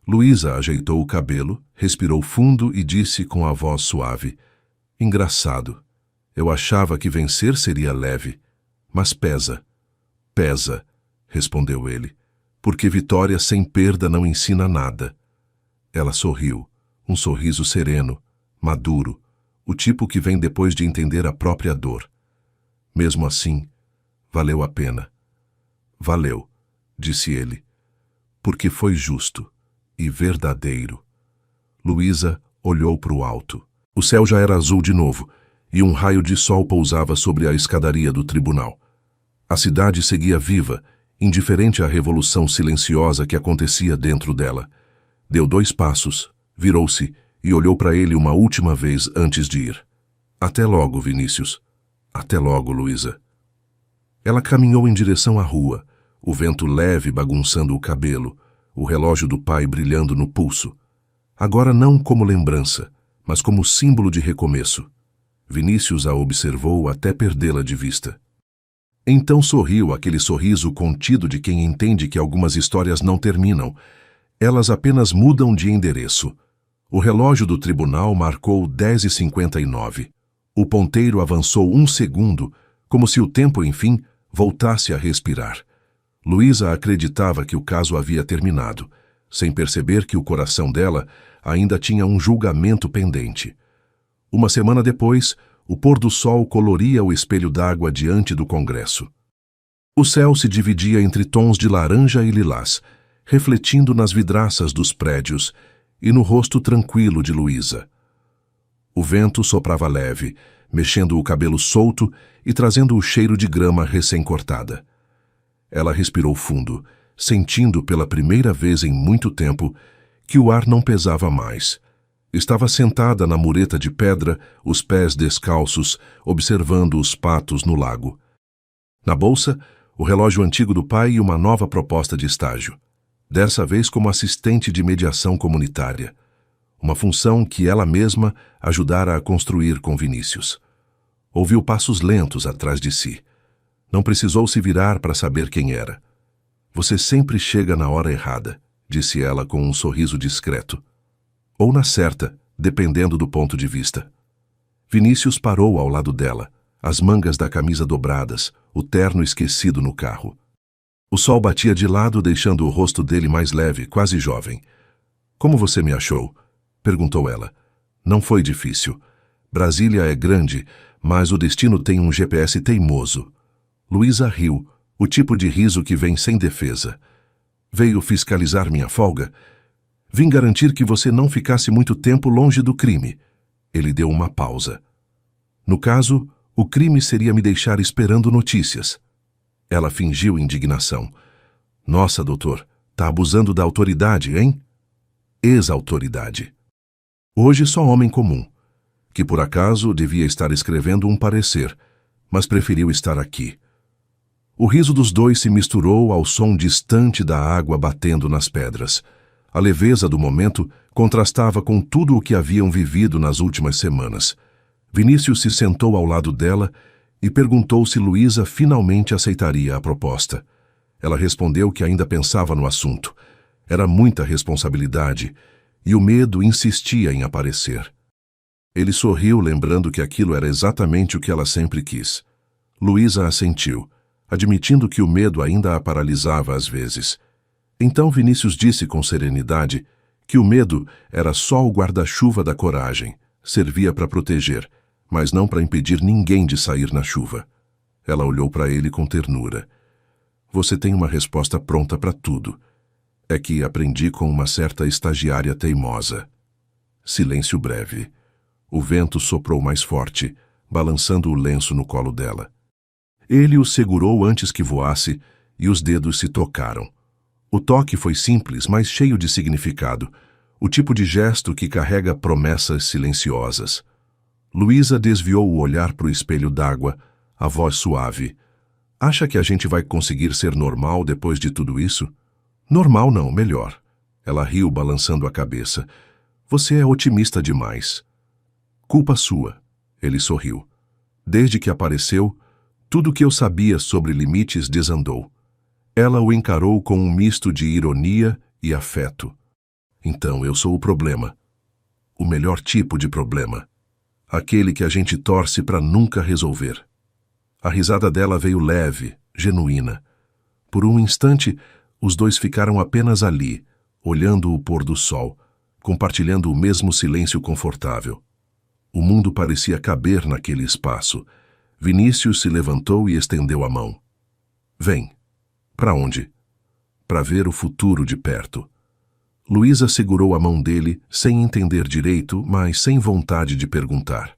Speaker 1: Luísa ajeitou o cabelo, respirou fundo e disse com a voz suave: engraçado. Eu achava que vencer seria leve, mas pesa. Pesa, respondeu ele, porque vitória sem perda não ensina nada. Ela sorriu, um sorriso sereno, maduro, o tipo que vem depois de entender a própria dor. Mesmo assim, valeu a pena. Valeu, disse ele, porque foi justo e verdadeiro. Luísa olhou para o alto. O céu já era azul de novo, e um raio de sol pousava sobre a escadaria do tribunal. A cidade seguia viva, indiferente à revolução silenciosa que acontecia dentro dela. Deu 2 passos, virou-se e olhou para ele uma última vez antes de ir. Até logo, Vinícius. Até logo, Luísa. Ela caminhou em direção à rua, o vento leve bagunçando o cabelo, o relógio do pai brilhando no pulso. Agora não como lembrança, mas como símbolo de recomeço. Vinícius a observou até perdê-la de vista. Então sorriu, aquele sorriso contido de quem entende que algumas histórias não terminam. Elas apenas mudam de endereço. O relógio do tribunal marcou 10h59. O ponteiro avançou 1 segundo, como se o tempo, enfim, voltasse a respirar. Luísa acreditava que o caso havia terminado, sem perceber que o coração dela ainda tinha um julgamento pendente. Uma semana depois, o pôr do sol coloria o espelho d'água diante do Congresso. O céu se dividia entre tons de laranja e lilás, refletindo nas vidraças dos prédios e no rosto tranquilo de Luísa. O vento soprava leve, mexendo o cabelo solto e trazendo o cheiro de grama recém-cortada. Ela respirou fundo, sentindo pela primeira vez em muito tempo que o ar não pesava mais. Estava sentada na mureta de pedra, os pés descalços, observando os patos no lago. Na bolsa, o relógio antigo do pai e uma nova proposta de estágio, dessa vez como assistente de mediação comunitária, uma função que ela mesma ajudara a construir com Vinícius. Ouviu passos lentos atrás de si. Não precisou se virar para saber quem era. Você sempre chega na hora errada, disse ela com um sorriso discreto. Ou na certa, dependendo do ponto de vista. Vinícius parou ao lado dela, as mangas da camisa dobradas, o terno esquecido no carro. O sol batia de lado, deixando o rosto dele mais leve, quase jovem. Como você me achou? Perguntou ela. Não foi difícil. Brasília é grande, mas o destino tem um GPS teimoso. Luísa riu, o tipo de riso que vem sem defesa. Veio fiscalizar minha folga? Vim garantir que você não ficasse muito tempo longe do crime. Ele deu uma pausa. No caso, o crime seria me deixar esperando notícias. Ela fingiu indignação. Nossa, doutor, tá abusando da autoridade, hein? Ex-autoridade. Hoje só homem comum, que por acaso devia estar escrevendo um parecer, mas preferiu estar aqui. O riso dos dois se misturou ao som distante da água batendo nas pedras. A leveza do momento contrastava com tudo o que haviam vivido nas últimas semanas. Vinícius se sentou ao lado dela e perguntou se Luísa finalmente aceitaria a proposta. Ela respondeu que ainda pensava no assunto. Era muita responsabilidade e o medo insistia em aparecer. Ele sorriu, lembrando que aquilo era exatamente o que ela sempre quis. Luísa assentiu, admitindo que o medo ainda a paralisava às vezes. Então Vinícius disse com serenidade que o medo era só o guarda-chuva da coragem, servia para proteger, mas não para impedir ninguém de sair na chuva. Ela olhou para ele com ternura. Você tem uma resposta pronta para tudo. É que aprendi com uma certa estagiária teimosa. Silêncio breve. O vento soprou mais forte, balançando o lenço no colo dela. Ele o segurou antes que voasse e os dedos se tocaram. O toque foi simples, mas cheio de significado, o tipo de gesto que carrega promessas silenciosas. Luísa desviou o olhar para o espelho d'água, a voz suave. Acha que a gente vai conseguir ser normal depois de tudo isso? Normal não, melhor. Ela riu, balançando a cabeça. Você é otimista demais. Culpa sua. Ele sorriu. Desde que apareceu, tudo o que eu sabia sobre limites desandou. Ela o encarou com um misto de ironia e afeto. Então eu sou o problema. O melhor tipo de problema. Aquele que a gente torce para nunca resolver. A risada dela veio leve, genuína. Por um instante, os dois ficaram apenas ali, olhando o pôr do sol, compartilhando o mesmo silêncio confortável. O mundo parecia caber naquele espaço. Vinícius se levantou e estendeu a mão. Vem. Para onde? Para ver o futuro de perto. Luísa segurou a mão dele, sem entender direito, mas sem vontade de perguntar.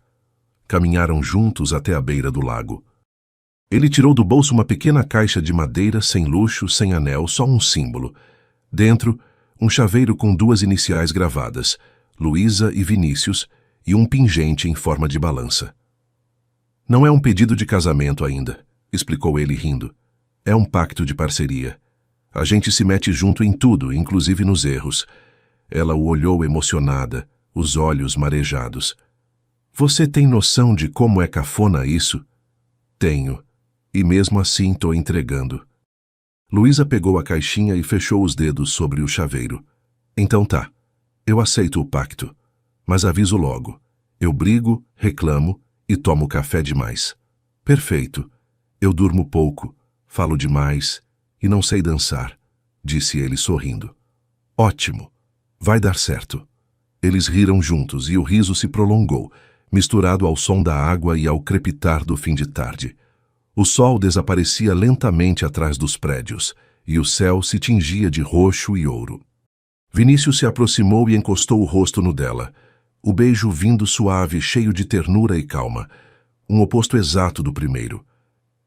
Speaker 1: Caminharam juntos até a beira do lago. Ele tirou do bolso uma pequena caixa de madeira, sem luxo, sem anel, só um símbolo. Dentro, um chaveiro com 2 iniciais gravadas, Luísa e Vinícius, e um pingente em forma de balança. Não é um pedido de casamento ainda, explicou ele rindo. É um pacto de parceria. A gente se mete junto em tudo, inclusive nos erros. Ela o olhou emocionada, os olhos marejados. Você tem noção de como é cafona isso? Tenho. E mesmo assim tô entregando. Luísa pegou a caixinha e fechou os dedos sobre o chaveiro. Então tá. Eu aceito o pacto. Mas aviso logo. Eu brigo, reclamo e tomo café demais. Perfeito. Eu durmo pouco, falo demais e não sei dançar, disse ele sorrindo. Ótimo. Vai dar certo. Eles riram juntos e o riso se prolongou, misturado ao som da água e ao crepitar do fim de tarde. O sol desaparecia lentamente atrás dos prédios e o céu se tingia de roxo e ouro. Vinícius se aproximou e encostou o rosto no dela. O beijo vindo suave, cheio de ternura e calma. Um oposto exato do primeiro.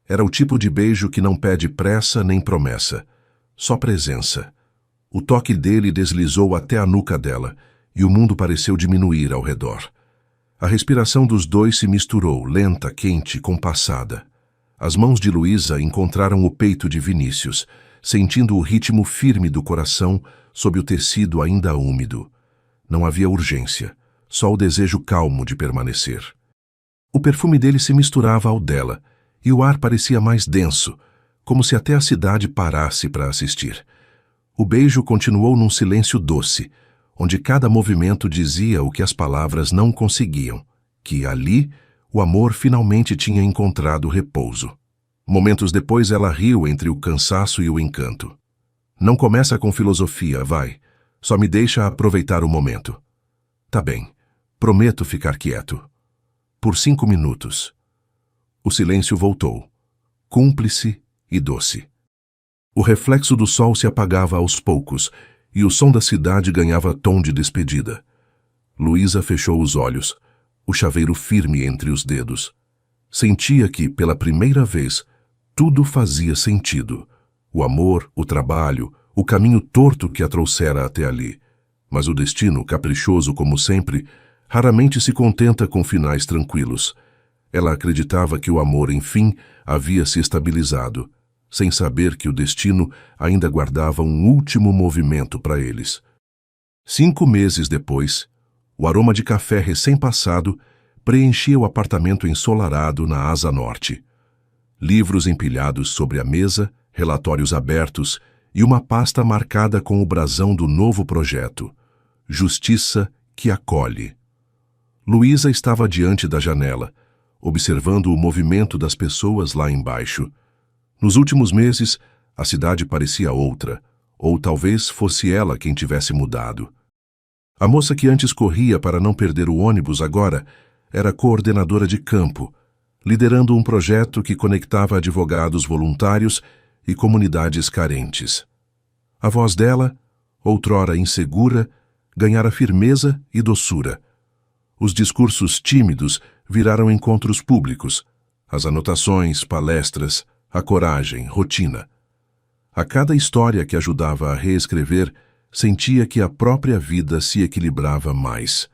Speaker 1: Era o tipo de beijo que não pede pressa nem promessa. Só presença. O toque dele deslizou até a nuca dela, e o mundo pareceu diminuir ao redor. A respiração dos dois se misturou, lenta, quente, compassada. As mãos de Luísa encontraram o peito de Vinícius, sentindo o ritmo firme do coração sob o tecido ainda úmido. Não havia urgência, só o desejo calmo de permanecer. O perfume dele se misturava ao dela, e o ar parecia mais denso, como se até a cidade parasse para assistir. O beijo continuou num silêncio doce, onde cada movimento dizia o que as palavras não conseguiam, que ali o amor finalmente tinha encontrado repouso. Momentos depois ela riu entre o cansaço e o encanto. Não começa com filosofia, vai. Só me deixa aproveitar o momento. Tá bem. Prometo ficar quieto. Por 5 minutos. O silêncio voltou, cúmplice e doce. O reflexo do sol se apagava aos poucos e o som da cidade ganhava tom de despedida. Luísa fechou os olhos, o chaveiro firme entre os dedos. Sentia que, pela primeira vez, tudo fazia sentido. O amor, o trabalho, o caminho torto que a trouxera até ali. Mas o destino, caprichoso como sempre, raramente se contenta com finais tranquilos. Ela acreditava que o amor, enfim, havia se estabilizado, sem saber que o destino ainda guardava um último movimento para eles. 5 meses depois, o aroma de café recém-passado preenchia o apartamento ensolarado na asa norte. Livros empilhados sobre a mesa, relatórios abertos e uma pasta marcada com o brasão do novo projeto, Justiça que Acolhe. Luísa estava diante da janela, observando o movimento das pessoas lá embaixo. Nos últimos meses, a cidade parecia outra, ou talvez fosse ela quem tivesse mudado. A moça que antes corria para não perder o ônibus agora era coordenadora de campo, liderando um projeto que conectava advogados voluntários e comunidades carentes. A voz dela, outrora insegura, ganhara firmeza e doçura. Os discursos tímidos viraram encontros públicos, as anotações, palestras, a coragem, rotina. A cada história que ajudava a reescrever, sentia que a própria vida se equilibrava mais.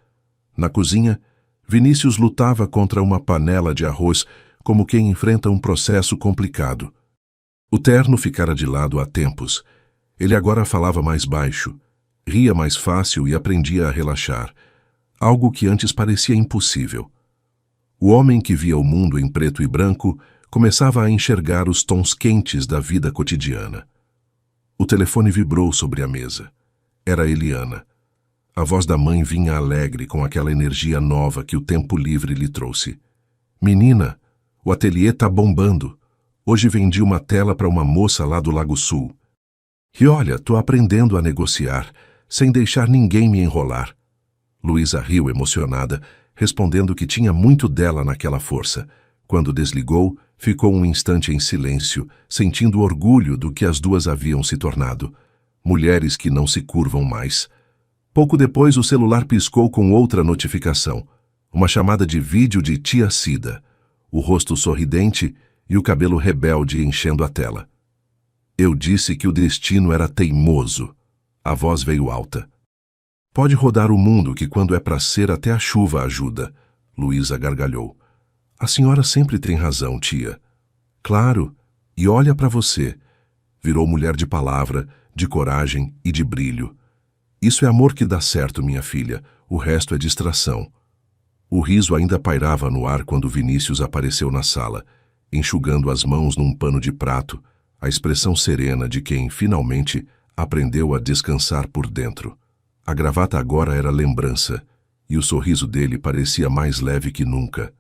Speaker 1: Na cozinha, Vinícius lutava contra uma panela de arroz como quem enfrenta um processo complicado. O terno ficara de lado há tempos. Ele agora falava mais baixo, ria mais fácil e aprendia a relaxar, algo que antes parecia impossível. O homem que via o mundo em preto e branco começava a enxergar os tons quentes da vida cotidiana. O telefone vibrou sobre a mesa. Era Eliana. A voz da mãe vinha alegre com aquela energia nova que o tempo livre lhe trouxe. Menina, o ateliê tá bombando. Hoje vendi uma tela para uma moça lá do Lago Sul. E olha, tô aprendendo a negociar, sem deixar ninguém me enrolar. Luísa riu emocionada, respondendo que tinha muito dela naquela força. Quando desligou, ficou um instante em silêncio, sentindo orgulho do que as duas haviam se tornado. Mulheres que não se curvam mais. Pouco depois, o celular piscou com outra notificação. Uma chamada de vídeo de tia Cida, o rosto sorridente e o cabelo rebelde enchendo a tela. Eu disse que o destino era teimoso. A voz veio alta. Pode rodar o mundo que quando é pra ser até a chuva ajuda. Luísa gargalhou. A senhora sempre tem razão, tia. Claro, e olha pra você. Virou mulher de palavra, de coragem e de brilho. Isso é amor que dá certo, minha filha. O resto é distração. O riso ainda pairava no ar quando Vinícius apareceu na sala, enxugando as mãos num pano de prato, a expressão serena de quem, finalmente, aprendeu a descansar por dentro. A gravata agora era lembrança, e o sorriso dele parecia mais leve que nunca.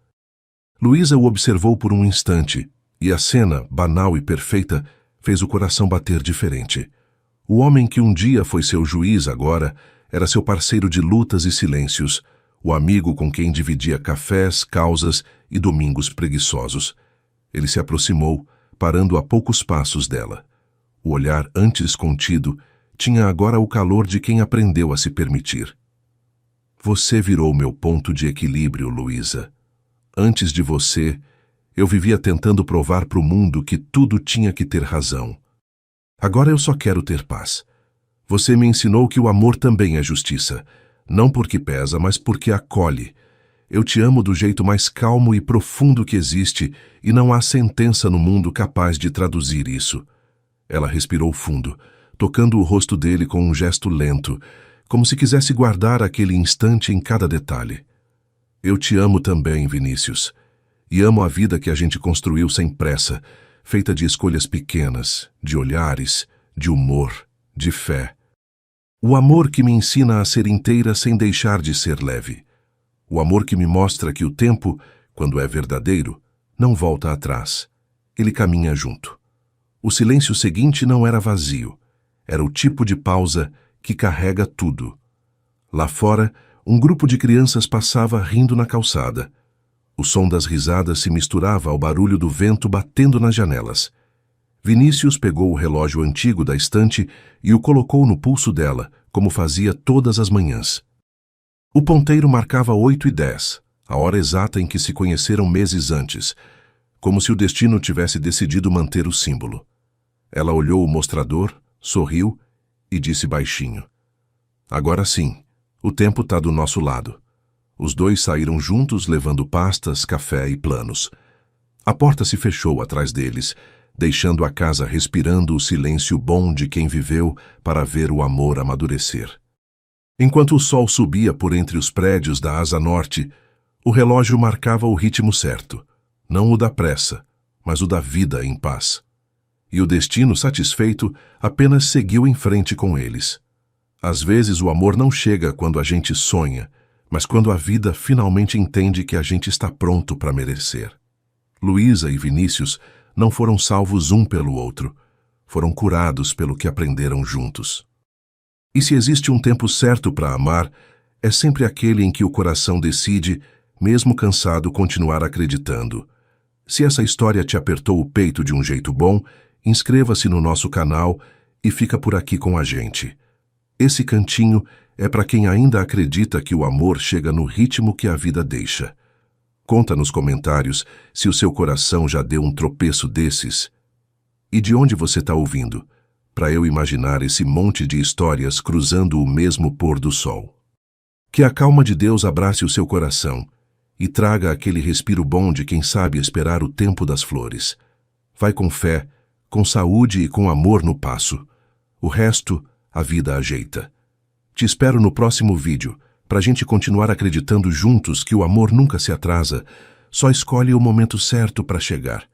Speaker 1: Luísa o observou por um instante, e a cena, banal e perfeita, fez o coração bater diferente. O homem que um dia foi seu juiz agora era seu parceiro de lutas e silêncios, o amigo com quem dividia cafés, causas e domingos preguiçosos. Ele se aproximou, parando a poucos passos dela. O olhar antes contido tinha agora o calor de quem aprendeu a se permitir. Você virou meu ponto de equilíbrio, Luísa. Antes de você, eu vivia tentando provar para o mundo que tudo tinha que ter razão. Agora eu só quero ter paz. Você me ensinou que o amor também é justiça. Não porque pesa, mas porque acolhe. Eu te amo do jeito mais calmo e profundo que existe, e não há sentença no mundo capaz de traduzir isso. Ela respirou fundo, tocando o rosto dele com um gesto lento, como se quisesse guardar aquele instante em cada detalhe. Eu te amo também, Vinícius. E amo a vida que a gente construiu sem pressa, feita de escolhas pequenas, de olhares, de humor, de fé. O amor que me ensina a ser inteira sem deixar de ser leve. O amor que me mostra que o tempo, quando é verdadeiro, não volta atrás. Ele caminha junto. O silêncio seguinte não era vazio. Era o tipo de pausa que carrega tudo. Lá fora, um grupo de crianças passava rindo na calçada. O som das risadas se misturava ao barulho do vento batendo nas janelas. Vinícius pegou o relógio antigo da estante e o colocou no pulso dela, como fazia todas as manhãs. O ponteiro marcava 8h10, a hora exata em que se conheceram meses antes, como se o destino tivesse decidido manter o símbolo. Ela olhou o mostrador, sorriu e disse baixinho: Agora sim, o tempo está do nosso lado. Os dois saíram juntos levando pastas, café e planos. A porta se fechou atrás deles, deixando a casa respirando o silêncio bom de quem viveu para ver o amor amadurecer. Enquanto o sol subia por entre os prédios da Asa Norte, o relógio marcava o ritmo certo, não o da pressa, mas o da vida em paz. E o destino, satisfeito, apenas seguiu em frente com eles. Às vezes o amor não chega quando a gente sonha, mas quando a vida finalmente entende que a gente está pronto para merecer. Luísa e Vinícius não foram salvos um pelo outro, foram curados pelo que aprenderam juntos. E se existe um tempo certo para amar, é sempre aquele em que o coração decide, mesmo cansado, continuar acreditando. Se essa história te apertou o peito de um jeito bom, inscreva-se no nosso canal e fica por aqui com a gente. Esse cantinho é para quem ainda acredita que o amor chega no ritmo que a vida deixa. Conta nos comentários se o seu coração já deu um tropeço desses. E de onde você está ouvindo, para eu imaginar esse monte de histórias cruzando o mesmo pôr do sol. Que a calma de Deus abrace o seu coração e traga aquele respiro bom de quem sabe esperar o tempo das flores. Vai com fé, com saúde e com amor no passo. O resto, a vida ajeita. Te espero no próximo vídeo, para a gente continuar acreditando juntos que o amor nunca se atrasa, só escolhe o momento certo para chegar.